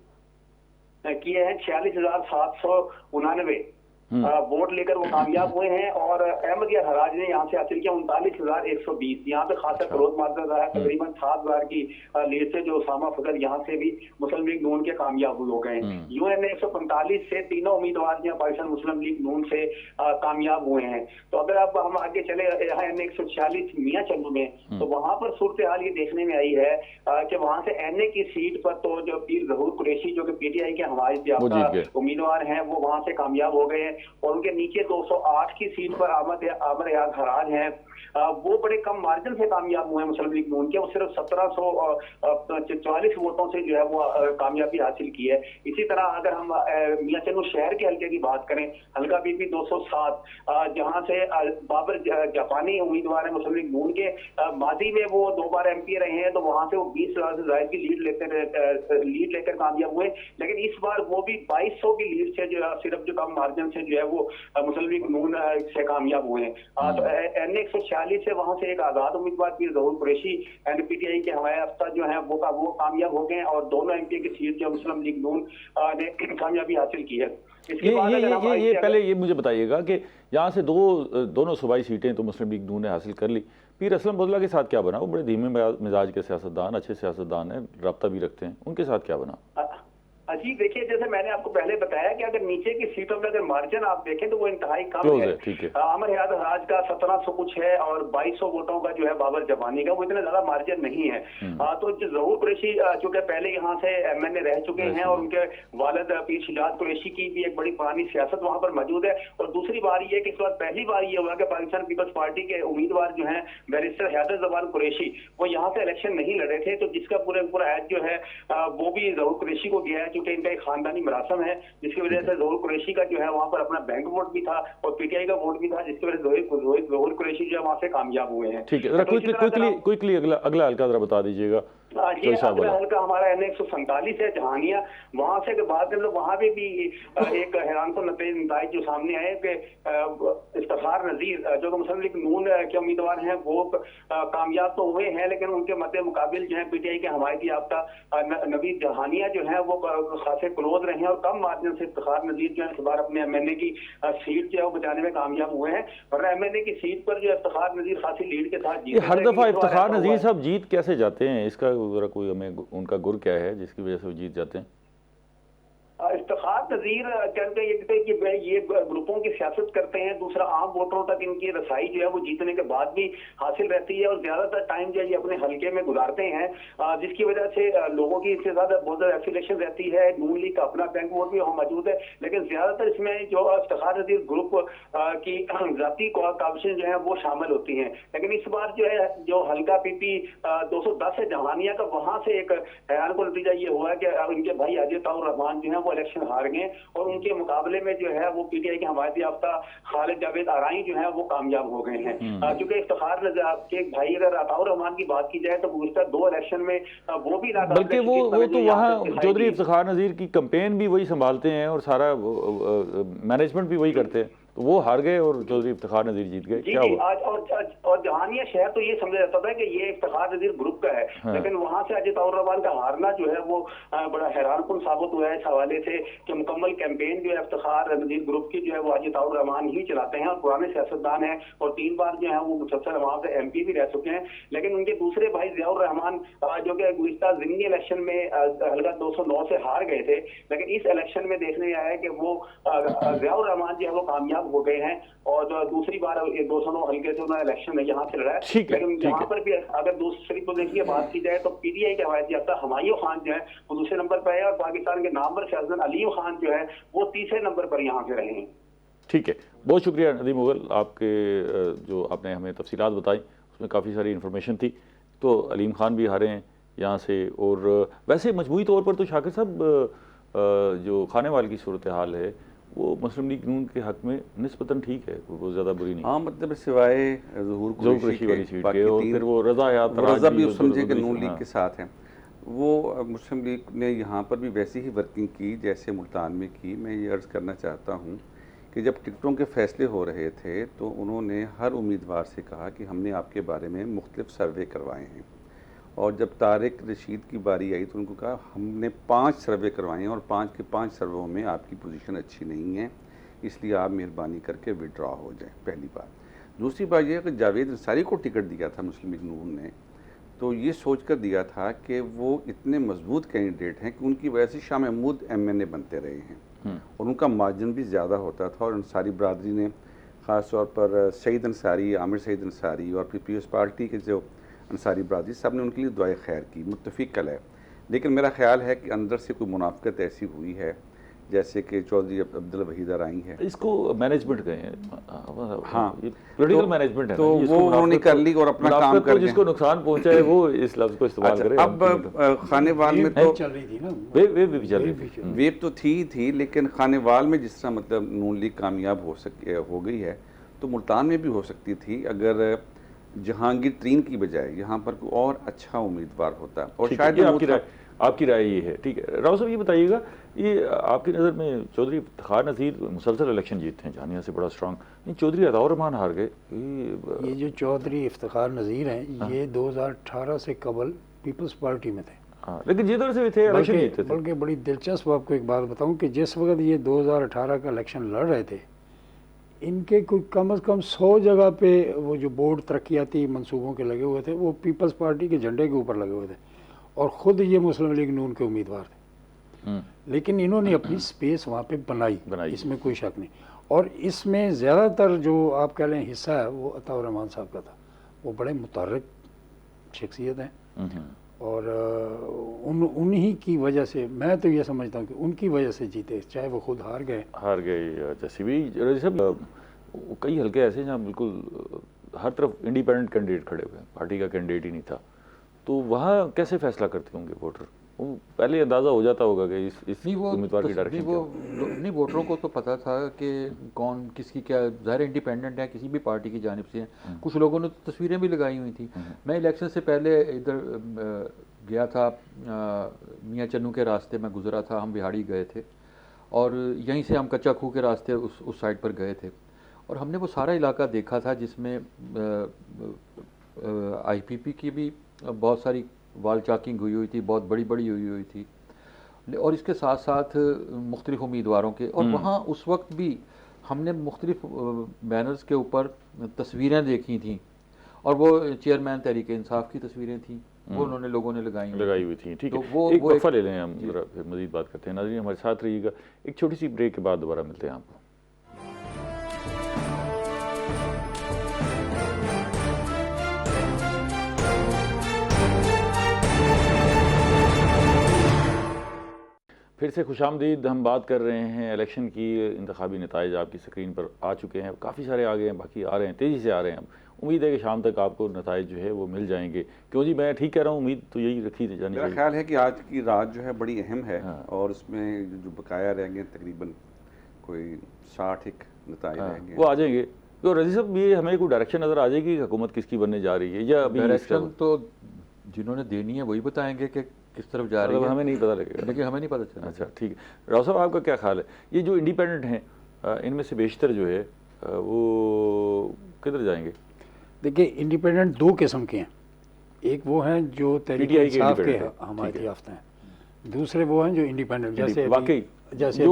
किए हैं 46,799, वोट लेकर वो कामयाब हुए हैं। और अहमद यार हराज ने यहाँ से हासिल किया 39,120। यहाँ पे खासा क्रोध मार्जिन रहा है, तकरीबन 7,000 की लीड से जो उसामा फजल यहाँ से भी मुस्लिम लीग नून के कामयाब हो गए हैं। यूएन 145 से तीनों उम्मीदवार यहाँ पाकिस्तान मुस्लिम लीग नून से कामयाब हुए हैं। तो अगर अब हम आगे चले यहाँ एन 146 मियां चन्नू में, तो वहां पर सूरत हाल ये देखने में आई है कि वहां से एनए की सीट पर तो जो पीर जहूर कुरैशी जो कि पीटीआई के हमारे याफ्ता उम्मीदवार हैं वो वहां से कामयाब हो गए हैं। और उनके नीचे 208 की सीट पर आमर याद हराज हैं, वो बड़े कम मार्जिन से कामयाब हुए हैं मुस्लिम लीग नून के। वो सिर्फ 1744 वोटों से जो है वो कामयाबी हासिल की है। इसी तरह अगर हम मियां चन्नू शहर के हल्के की बात करें, हल्का बीपी 207, जहां से बाबर जापानी उम्मीदवार है मुस्लिम लीग नून के, माजी में वो 2 बार एमपी रहे हैं, तो वहां से वो 20,000 से ज्यादा की लीड लेकर कामयाब हुए। लेकिन इस बार वो भी 2200 की लीड से जो है सिर्फ जो कम मार्जिन से जो है वो मुस्लिम लीग नून से कामयाब हुए हैं। तो एन 146 से वहां से एक आजाद उम्मीदवार पीर जहूर कुरैशी एनपीटीआई के हवाई अफ्ता जो है वो कामयाब हो गए हैं। और दोनों एमपी की सीट जो मुस्लिम लीग नून ने कामयाबी हासिल की है। ये पहले ये मुझे बताइएगा कि यहाँ से दोनों सूबाई सीटें तो मुस्लिम लीग नून ने हासिल कर ली, पीर असलम बदला के साथ क्या बना? वो बड़े धीमे मिजाज के सियासतदान, अच्छे सियासतदान हैं, रब्ता भी रखते हैं, उनके साथ क्या बना? जी देखिए, जैसे मैंने आपको पहले बताया कि अगर नीचे की सीटों में अगर मार्जिन आप देखें तो वो इंतहाई कम है। आमर याद हराज का 1700 कुछ है और 2200 वोटों का जो है बाबर जबानी का, वो इतना ज्यादा मार्जिन नहीं है। तो जो जहूर कुरैशी चूंकि पहले यहाँ से एमएनए रह चुके हैं और उनके वालिद पीर शिजात कुरैशी की भी एक बड़ी पुरानी सियासत वहां पर मौजूद है। और दूसरी बात ये है कि इस बार पहली बार ये हुआ कि पाकिस्तान पीपल्स पार्टी के उम्मीदवार जो है बैरिस्टर हैदर जबान कुरैशी, वो यहाँ से इलेक्शन नहीं लड़े थे, तो जिसका पूरा ऐड जो है वो भी जहूर कुरैशी को गया है, क्योंकि इनका एक खानदानी मरासम है, जिसकी वजह से जहूर कुरैशी का जो है वहां पर अपना बैंक वोट भी था और पीटीआई का वोट भी था, जिसकी वजह से जहूर कुरैशी जो है वहां से कामयाब हुए हैं। ठीक है, क्विकली अगला हल्का जरा बता दीजिएगा। ये अगला हल्का हमारा एन 147 है जहानिया। वहां से बात करें तो वहां पे भी एक हैरान को नतीजे जो सामने आए कि इफ्तिखार नजीर जो मुस्लिम लीग नून के उम्मीदवार हैं वो कामयाब तो हुए हैं, लेकिन उनके मद्दे मुकाबिल जो है पीटीआई के हमायती याफ्ता नवीद जहानिया जो है वो खासे क्लोज रहे हैं और कम मार्जिन से इफ्तिखार नजीर जो है इस बार अपने एमएनए की सीट जो है वो बचाने में कामयाब हुए हैं। और एमएनए की सीट पर जो इफ्तिखार नजीर खासी लीड के साथ जीते। हर दफा इफ्तिखार नजीर साहब जीत कैसे जाते हैं? इसका जरा कोई हमें उनका गुर क्या है जिसकी वजह से वो जीत जाते हैं? इफ्तिखार नजीर कहते हैं कि ये ग्रुपों की सियासत करते हैं, दूसरा आम वोटरों तक इनकी रसाई जो है वो जीतने के बाद भी हासिल रहती है और ज्यादातर टाइम जो है ये अपने हल्के में गुजारते हैं, जिसकी वजह से लोगों की इससे बहुत ज्यादा एफिलेशन रहती है। नून लीग का अपना बैंक वोट भी वहाँ मौजूद है, लेकिन ज्यादातर इसमें जो इफ्तिखार नजीर ग्रुप की जाती काविशें जो है वो शामिल होती हैं। लेकिन इस बार जो है जो हल्का पीपी 210 है जहानिया का, वहां से एक हैरान को नतीजा ये हुआ कि उनके भाई अजय ताउर रहमान जो है वो इलेक्शन हार गए और उनके मुकाबले में जो है वो पीटीआई के हमायती याफ्ता खालिद जावेद आराई जो है वो कामयाब हो गए हैं। क्योंकि इफ्तिखार के भाई अगर अताउर रहमान की बात की जाए तो गुज़िश्ता 2 इलेक्शन में वो भी बल्कि वो तो वहाँ चौधरी इफ्तिखार नजीर की कैंपेन भी वही संभालते हैं और सारा मैनेजमेंट भी वही करते हैं, तो वो हार गए और चौधरी इफ्तिखार नजीर जीत गए। क्या हुआ? आज और जहानिया शहर तो ये समझा जाता था कि ये इफ्तिखार नजीर ग्रुप का है, लेकिन वहां से अजय ताउर रहमान का हारना जो है वो बड़ा हैरानकुन साबित हुआ है इस हवाले से कि मुकम्मल कैंपेन जो है इफ्तिखार नजीर ग्रुप की जो है वो अजय ताउर रहमान ही चलाते हैं और पुराने सियासतदान हैं और 3 बार जो है वो मुसलसल वहां से एमपी भी रह चुके हैं। लेकिन उनके दूसरे भाई जियाउर रहमान जो कि गुज़िश्ता ज़िमनी इलेक्शन में हल्का 209 से हार गए थे, लेकिन इस इलेक्शन में देखने में आया कि वो जियाउर रहमान जो है वो कामयाब हो गए हैं और दूसरी बार 209 हल्के से उन्होंने इलेक्शन में यहाँ से लड़ा है। लेकिन यहाँ पर भी अगर दूसरी पोजीशन की बात की जाए तो पीटीआई के हवायती याफ्ता हुमायूं खान जो है वो दूसरे नंबर पर है और पाकिस्तान के नामवर शहजाद अलीम खान जो है वो तीसरे नंबर पर यहाँ से रहे हैं। ठीक है, बहुत शुक्रिया नदीम मुगल, आपके जो आपने हमें तफसीलात बताई उसमें काफ़ी सारी इन्फॉर्मेशन थी। तो अलीम खान भी हारे हैं यहाँ से, और वैसे मजमूई तौर पर तो शाकिर साहब जो खानेवाल की सूरत हाल है वो मुस्लिम लीग नून के हक में निस्बतन ठीक है, वो ज़्यादा बुरी नहीं। हाँ, मतलब सिवाय ज़हूर कुरैशी वाली सीट के और फिर वो रज़ा भी समझे कि नून लीग के साथ हैं, वो मुस्लिम लीग ने यहाँ पर भी वैसी ही वर्किंग की जैसे मुल्तान में की। मैं ये अर्ज़ करना चाहता हूँ कि जब टिकटों के फ़ैसले हो रहे थे तो उन्होंने हर उम्मीदवार से कहा कि हमने आपके बारे में मुख्तलिफ सर्वे करवाए हैं, और जब तारिक रशीद की बारी आई तो उनको कहा हमने 5 सर्वे करवाए हैं और 5 के 5 सर्वों में आपकी पोजीशन अच्छी नहीं है, इसलिए आप मेहरबानी करके विड्रॉ हो जाएं, पहली बात। दूसरी बात यह है कि जावेद अंसारी को टिकट दिया था मुस्लिम लीग नून ने, तो ये सोच कर दिया था कि वो इतने मजबूत कैंडिडेट हैं कि उनकी वजह से शाह महमूद MNA बनते रहे हैं और उनका मार्जिन भी ज़्यादा होता था। और अंसारी बरदरी ने ख़ास तौर पर सईद अंसारी, आमिर सईद अंसारी और पीपल्स पार्टी के जो अंसारी बरदरी सब ने उनके लिए दुआए खैर की, मुत्तफ़िक कल है। लेकिन मेरा ख्याल है कि अंदर से कोई मुनाफ़िकत ऐसी हुई है जैसे कि चौधरी अब्दुल वहीदा आई है, इसको मैनेजमेंट कहें, हाँ पॉलिटिकल मैनेजमेंट है तो वो उन्होंने कर ली और अपना काम कर गए। जिसको नुकसान पहुंचा है वो इस लफ्ज को इस्तेमाल करे। अब खानेवाल में तो चल रही थी ना, वेव भी चल रही थी, वेव तो थी, लेकिन खानेवाल में जिस तरह मतलब नून लीग कामयाब हो गई है तो मुल्तान में भी हो सकती थी अगर जहांगीर तरीन की बजाय यहाँ पर कोई और अच्छा उम्मीदवार होता। और शायद आपकी राय ये है, ठीक है। राव साहब ये बताइएगा, ये आपकी नज़र में चौधरी इफ्तिखार नज़ीर मुसलसल इलेक्शन जीतते हैं जानिया से बड़ा स्ट्रांग, चौधरी अताउर रहमान हार गए। ये जो चौधरी इफ्तिखार नज़ीर हैं ये 2018 से कबल पीपल्स पार्टी में थे, लेकिन जिधर से भी थे इलेक्शन जीतते थे। बल्कि बड़ी दिलचस्प आपको एक बात बताऊं कि जिस वक्त ये 2018 का इलेक्शन लड़ रहे थे, इनके कोई कम से कम 100 जगह पे वो जो बोर्ड तरक्याती मंसूबों के लगे हुए थे वो पीपल्स पार्टी के झंडे के ऊपर लगे हुए थे और ख़ुद ये मुस्लिम लीग नून के उम्मीदवार थे। लेकिन इन्होंने अपनी स्पेस वहाँ पे बनाई, इसमें कोई शक नहीं। और इसमें ज़्यादातर जो आप कह लें हिस्सा है वो अताउर रहमान साहब का था। वो बड़े मुतहर्रिक शख्सियत हैं और उन्हीं की वजह से मैं तो ये समझता हूँ कि उनकी वजह से जीते, चाहे वो खुद हार गए। जैसे भी कई हल्के ऐसे जहाँ बिल्कुल हर तरफ इंडिपेंडेंट कैंडिडेट खड़े हुए हैं, पार्टी का कैंडिडेट ही नहीं था, तो वहाँ कैसे फैसला करते होंगे वोटर? वो पहले अंदाज़ा हो जाता होगा कि इस उम्मीदवार की डायरेक्शन नहीं, वोटरों को तो पता था कि कौन किसकी क्या, ज़ाहिर इंडिपेंडेंट है, किसी भी पार्टी की जानिब से हैं। कुछ लोगों ने तो तस्वीरें भी लगाई हुई थी। मैं इलेक्शन से पहले इधर गया था, मियाँ चन्नू के रास्ते में गुजरा था, हम बिहाड़ी गए थे और यहीं से हम कच्चा खूह के रास्ते उस साइड पर गए थे और हमने वो सारा इलाका देखा था जिसमें IPP की भी बहुत सारी वाल चाकिंग हुई थी, बहुत बड़ी हुई थी और इसके साथ साथ मुख्तलिफ उम्मीदवारों के। और वहाँ उस वक्त भी हमने मुख्तलिफ बैनर्स के ऊपर तस्वीरें देखी थी और वो चेयरमैन तहरीक इंसाफ की तस्वीरें थी, वो उन्होंने लोगों ने लगाई हुई थी। ठीक है, तो एक वक्फा ले लें, हम जरा फिर मज़ीद बात करते हैं। नाज़रीन हमारे साथ रहिएगा, एक छोटी सी ब्रेक के बाद दोबारा मिलते हैं आपको। फिर से खुशामदीद। हम बात कर रहे हैं इलेक्शन की। इंतखाबी नताइज आपकी स्क्रीन पर आ चुके हैं, काफ़ी सारे आ गए हैं, बाकी आ रहे हैं, तेज़ी से आ रहे हैं। उम्मीद है कि शाम तक आपको नताइज जो है वो मिल जाएंगे। क्यों जी, मैं ठीक कह रहा हूँ? उम्मीद तो यही रखी जानी चाहिए। मेरा ख्याल है कि आज की रात जो है बड़ी अहम है और उसमें जो बकाया रहेंगे तकरीबन कोई 60 नताइज रहेंगे, वो आ जाएंगे। तो रजी साहब, ये हमें कोई डायरेक्शन नज़र आ जाएगी कि हुकूमत किसकी बनने जा रही है, या अभी डायरेक्शन तो जिन्होंने देनी है वही बताएंगे कि किस तरफ जा रही है, हमें नहीं पता लगेगा, लेकिन हमें नहीं पता चला। अच्छा ठीक है। राव साहब, आपका क्या ख्याल है, ये जो इंडिपेंडेंट हैं इनमें से बेशतर जो है वो किधर जाएंगे? देखिए, इंडिपेंडेंट दो किस्म के हैं। एक वो हैं जो तहरीक इंसाफ के हमायती याफ्ता हैं, दूसरे वो हैं जो इंडिपेंडेंट, जैसे जैसे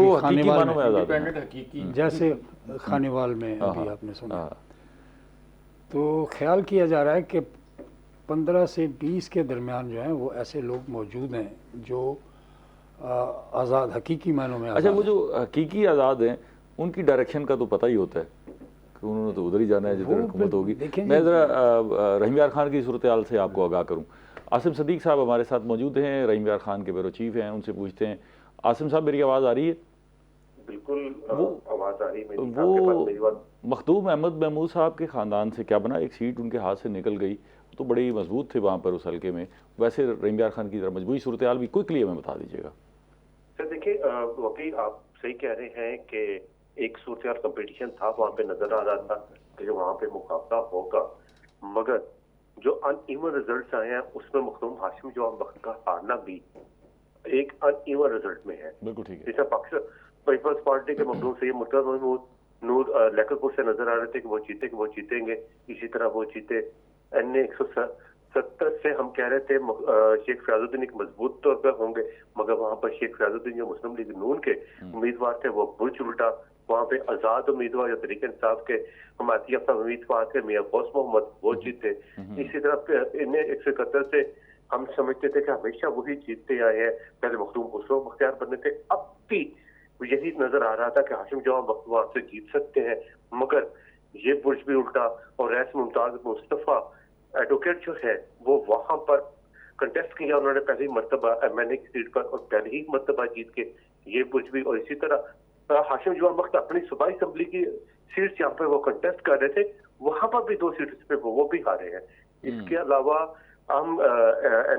खानेवाल में अभी आपने सुना। तो ख्याल किया जा रहा है कि 15 से 20 के दरमियान जो हैं वो ऐसे लोग मौजूद हैं जो आज़ाद हकीकी मानों में। अच्छा, वो जो हकीकी आज़ाद हैं उनकी डायरेक्शन का तो पता ही होता है कि उन्होंने तो उधर ही जाना है जिधर हुकूमत होगी। मैं ज़रा रहीम यार खान की सूरत हाल से आपको आगाह करूँ। आसिम सदीक साहब हमारे साथ मौजूद हैं, रहीम यार खान के ब्यूरो चीफ हैं, उनसे पूछते हैं। आसिम साहब, मेरी आवाज़ आ रही है? बिल्कुल आवाज़ आ रही है। वो मखदूम अहमद महमूद साहब के ख़ानदान से क्या बना? एक सीट उनके हाथ से निकल गई, तो बड़ी मजबूत थे वहाँ पर उस हल्के में। वैसे रहीम यार खान की तरह मजबूरी सूरत हाल भी क्विकली हमें बता दीजिएगा। सर देखिए, वाकई आप सही कह रहे हैं कि एक सूरत हाल कंपटीशन था, वहाँ पे नजर आ रहा था कि जो वहाँ पे मुकाबला होगा, मगर जो अनइवन रिजल्ट आए हैं उसमें मखदूम हाशिम जो वक्त का हारना भी एक अनइवन रिजल्ट में है। बिल्कुल ठीक है। जैसे पाकिस्तान पीपल्स पार्टी के मखदूम से मुर्तज़ा महमूद नूर लखनपुर से नजर आ रहे थे कि वो जीतेंगे, इसी तरह वो जीते। NA 170 से हम कह रहे थे शेख फयाजुद्दीन एक मजबूत तौर पर होंगे, मगर वहां पर शेख फयाजुद्दीन जो मुस्लिम लीग नून के उम्मीदवार थे वो बुर्ज उल्टा वहाँ पे आजाद उम्मीदवार या तरीके इंसाफ के हमायती याफ्ता उम्मीदवार थे मियां गौस मोहम्मद, वो जीते। इसी तरह इन्हें 171 से हम समझते थे कि हमेशा वही जीतते आए हैं। पहले मखदूम खुसरो मुख्तियार बने थे, अब भी यही नजर आ रहा था कि हाशिम जवां वहाँ से जीत सकते हैं, मगर ये बुर्ज भी उल्टा और रैस मुमताज मुस्तफा एडवोकेट जो है वो वहां पर कंटेस्ट किया उन्होंने पहली मरतबा MNA की सीट पर और पहली ही मरतबा जीत के ये बुर्ज भी। और इसी तरह हाशिम जवां वक्त अपनी सूबाई असेंबली की सीट जहाँ पे वो कंटेस्ट कर रहे थे वहां पर भी 2 सीट पे वो भी हारे हैं। इसके अलावा हम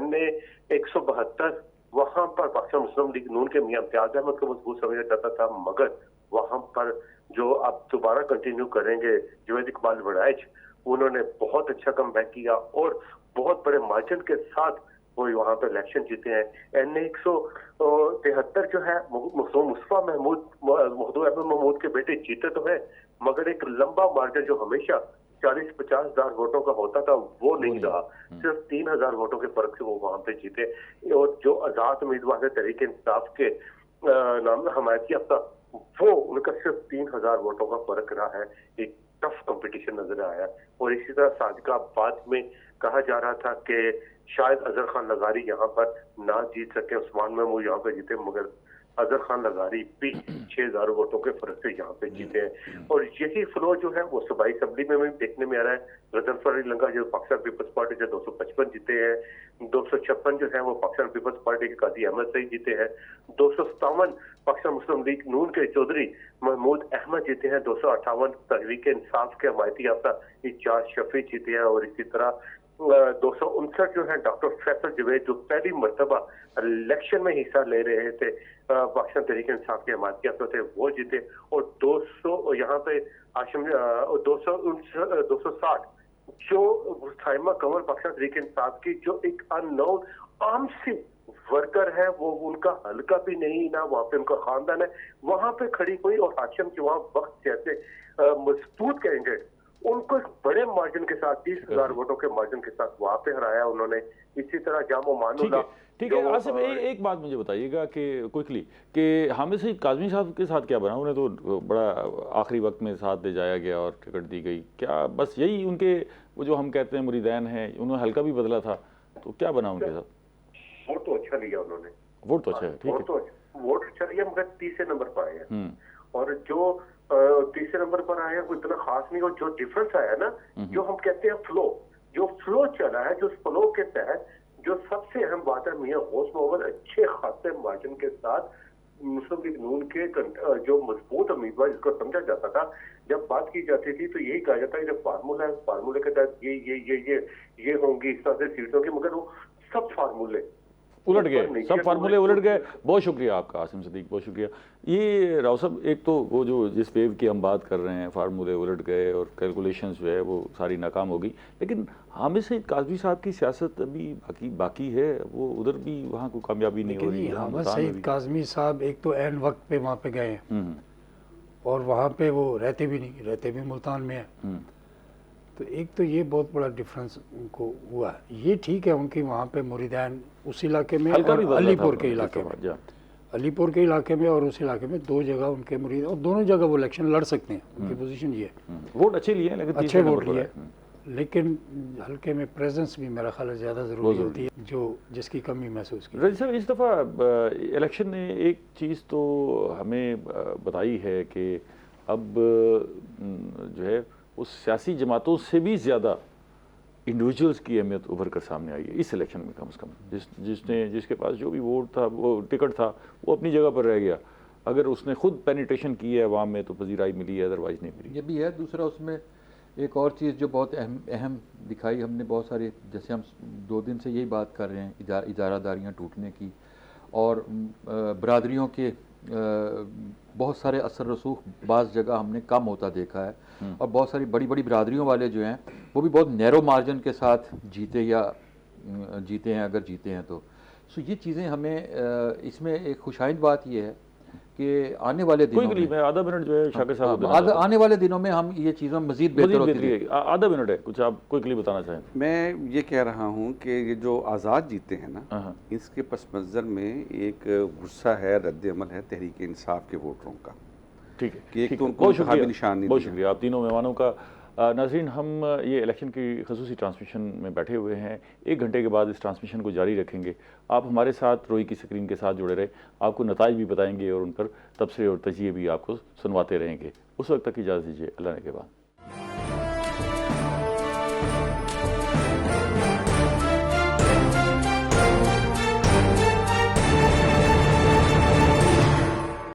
MNA 172 वहां पर पाकिस्तान मुस्लिम लीग नून के मियां इम्तियाज अहमद को मजबूत समझा जाता था, मगर वहां पर जो अब दोबारा कंटिन्यू करेंगे जुवैद इकबाल वड़ाइच, उन्होंने बहुत अच्छा कमबैक किया और बहुत बड़े मार्जिन के साथ वो वहां पर इलेक्शन जीते हैं। NA 173 जो है मुस्तफा महमूद अहमद महमूद के बेटे जीते तो है, मगर एक लंबा मार्जिन जो हमेशा 40-50 हजार वोटों का होता था वो नहीं रहा, सिर्फ 3000 वोटों के फर्क से वो वहां पे जीते। और जो आजाद उम्मीदवार है तहरीक इंसाफ के नाम हमायती याफ्ता, वो उनका सिर्फ 3000 वोटों का फर्क रहा है। एक टफ कंपटीशन नजर आया। और इसी तरह सादिकाबाद में कहा जा रहा था कि शायद अजहर खान लगारी यहाँ पर ना जीत सके, उस्मान महमूद यहाँ पे जीते, मगर अजहर खान लगारी भी 6000 वोटों के फर्क से यहाँ पे जीते हैं। और यही फ्लो जो है वो सूबाई असेंबली में भी देखने में आ रहा है। रजनफर लंगा जो पाकिस्तान पीपल्स पार्टी से 255 जीते हैं, 256 जो है वो पाकिस्तान पीपल्स पार्टी के काजी अहमद से ही जीते हैं, 257 पाकिस्तान मुस्लिम लीग नून के चौधरी महमूद अहमद जीते हैं, 258 तहरीक इंसाफ के हमायती याफ्ता इजाज शफी जीते हैं। और इसी तरह 259 जो है डॉक्टर फैसल जवेद जो पहली मरतबा इलेक्शन में हिस्सा ले रहे थे पाकिस्तान तहरीक इंसाफ के हमायती याफ्ता थे, वो जीते। और 200 यहाँ पे आशम 260 जो साइमा कंवर पाकिस्तान तहरीक इंसाफ की जो एक अननोन आम सी वर्कर है, वो उनका हल्का भी नहीं ना वहाँ पे उनका खानदान है, वहां पे खड़ी हुई और हाशिम जवां वक्त जैसे मजबूत कैंडिडेट उनको एक बड़े मार्जिन के साथ 30,000 वोटों के मार्जिन के साथ वहां पे हराया उन्होंने। इसी तरह जामो मानुल्लाह। ठीक है आसिफ, एक बात मुझे बताइएगा कि क्विकली कि हामिद सईद काज़मी साहब के साथ क्या बना? उन्हें तो बड़ा आखिरी वक्त में साथ ले जाया गया और टिकट दी गई, क्या बस यही उनके वो जो हम कहते हैं मुरीदैन हैं, उन्होंने हल्का भी बदला था, तो क्या बना उनके साथ? वोट तो अच्छा लिया उन्होंने, वोट तो अच्छा है, ठीक है, वोट अच्छा लिया, मगर तीसरे नंबर पर आए हैं। और जो तीसरे नंबर पर आया वो इतना खास नहीं। और जो डिफरेंस आया ना, जो हम कहते हैं फ्लो, जो फ्लो चला है, जो फ्लो के तहत जो सबसे अहम बात है, मियां गौस मोहम्मद अच्छे खासे मार्जिन के साथ मुस्लिम लीग नून के जो मजबूत उम्मीदवार जिसको समझा जाता था, जब बात की जाती थी तो यही कहा जाता है जब फार्मूला है, फार्मूले के तहत ये होंगी, इस तरह से सीटों की, मगर वो सब फार्मूले उलट गए, सब फार्मूले उलट गए। बहुत शुक्रिया आपका आसिम सदीक, बहुत शुक्रिया। ये राव साहब, एक तो वो जो जिस वेव की हम बात कर रहे हैं, फार्मूले उलट गए और कैलकुलेशंस जो है वो सारी नाकाम हो गई, लेकिन हामिद सईद काज़मी साहब की सियासत अभी बाकी है, वो उधर भी वहाँ कोई कामयाबी नहीं हो रही है। हामिद सईद काज़मी साहब एक तो ऐन वक्त पे वहाँ पे गए और वहाँ पे वो रहते भी नहीं, रहते भी मुल्तान में है, तो एक तो ये बहुत बड़ा डिफरेंस उनको हुआ। ये ठीक है उनकी वहाँ पे मुरीदान उस इलाके में और अलीपुर के इलाके में, अलीपुर के इलाके में और उस इलाके में 2 जगह उनके मुरीद, और दोनों जगह वो इलेक्शन लड़ सकते हैं, उनकी पोजीशन ये है। वोट अच्छे लिए, लेकिन अच्छे वोट लिए, लेकिन हल्के में प्रेजेंस भी मेरा ख्याल ज़्यादा ज़रूरी होती है, जो जिसकी कमी महसूस की। रजी साहब, इस दफ़ा इलेक्शन ने एक चीज़ तो हमें बताई है कि अब जो है उस सियासी जमातों से भी ज़्यादा इंडिविजुअल्स की अहमियत उभर कर सामने आई है इस इलेक्शन में। कम से कम जिसके पास जो भी वोट था, वो टिकट था, वो अपनी जगह पर रह गया। अगर उसने खुद पेनिट्रेशन की है अवाम में तो पजीराई मिली है, अदरवाइज नहीं मिली। ये भी है। दूसरा उसमें एक और चीज़ जो बहुत अहम दिखाई, हमने बहुत सारे, जैसे हम 2 दिन से यही बात कर रहे हैं इजारादारियाँ टूटने की, और बरादरियों के बहुत सारे असर रसूख बाज़ जगह हमने कम होता देखा है, और बहुत सारी बड़ी बड़ी बरादरियों वाले जो हैं वो भी बहुत नैरो मार्जिन के साथ जीते हैं, अगर जीते हैं तो। सो ये चीज़ें हमें इसमें एक खुशाइंद बात ये है कि आने वाले दिनों में आधा मिनट जो है शाकिर साहब, आने वाले दिनों में हम ये चीज़ें मज़ीद बेहतर होती, आधा मिनट है, कुछ आप क्विकली बताना चाहें? मैं ये कह रहा हूँ कि ये जो आज़ाद जीते हैं ना, इसके पस मंज़र में एक गुस्सा है, रद्द अमल है तहरीक इंसाफ के वोटरों का। ठीक है कि एक तो उनको बहुत इंतखाबी निशान नहीं बहुत दिया। शुक्रिया आप तीनों मेहमानों का। नाज़रीन, हम ये इलेक्शन की खसूसी ट्रांसमिशन में बैठे हुए हैं, 1 घंटे के बाद इस ट्रांसमिशन को जारी रखेंगे। आप हमारे साथ रोई की स्क्रीन के साथ जुड़े रहे, आपको नताइज भी बताएंगे और उन पर तबसरे और तजिए भी आपको सुनवाते रहेंगे। उस वक्त तक इजाज़त दीजिए, अल्लाह ने के बाद।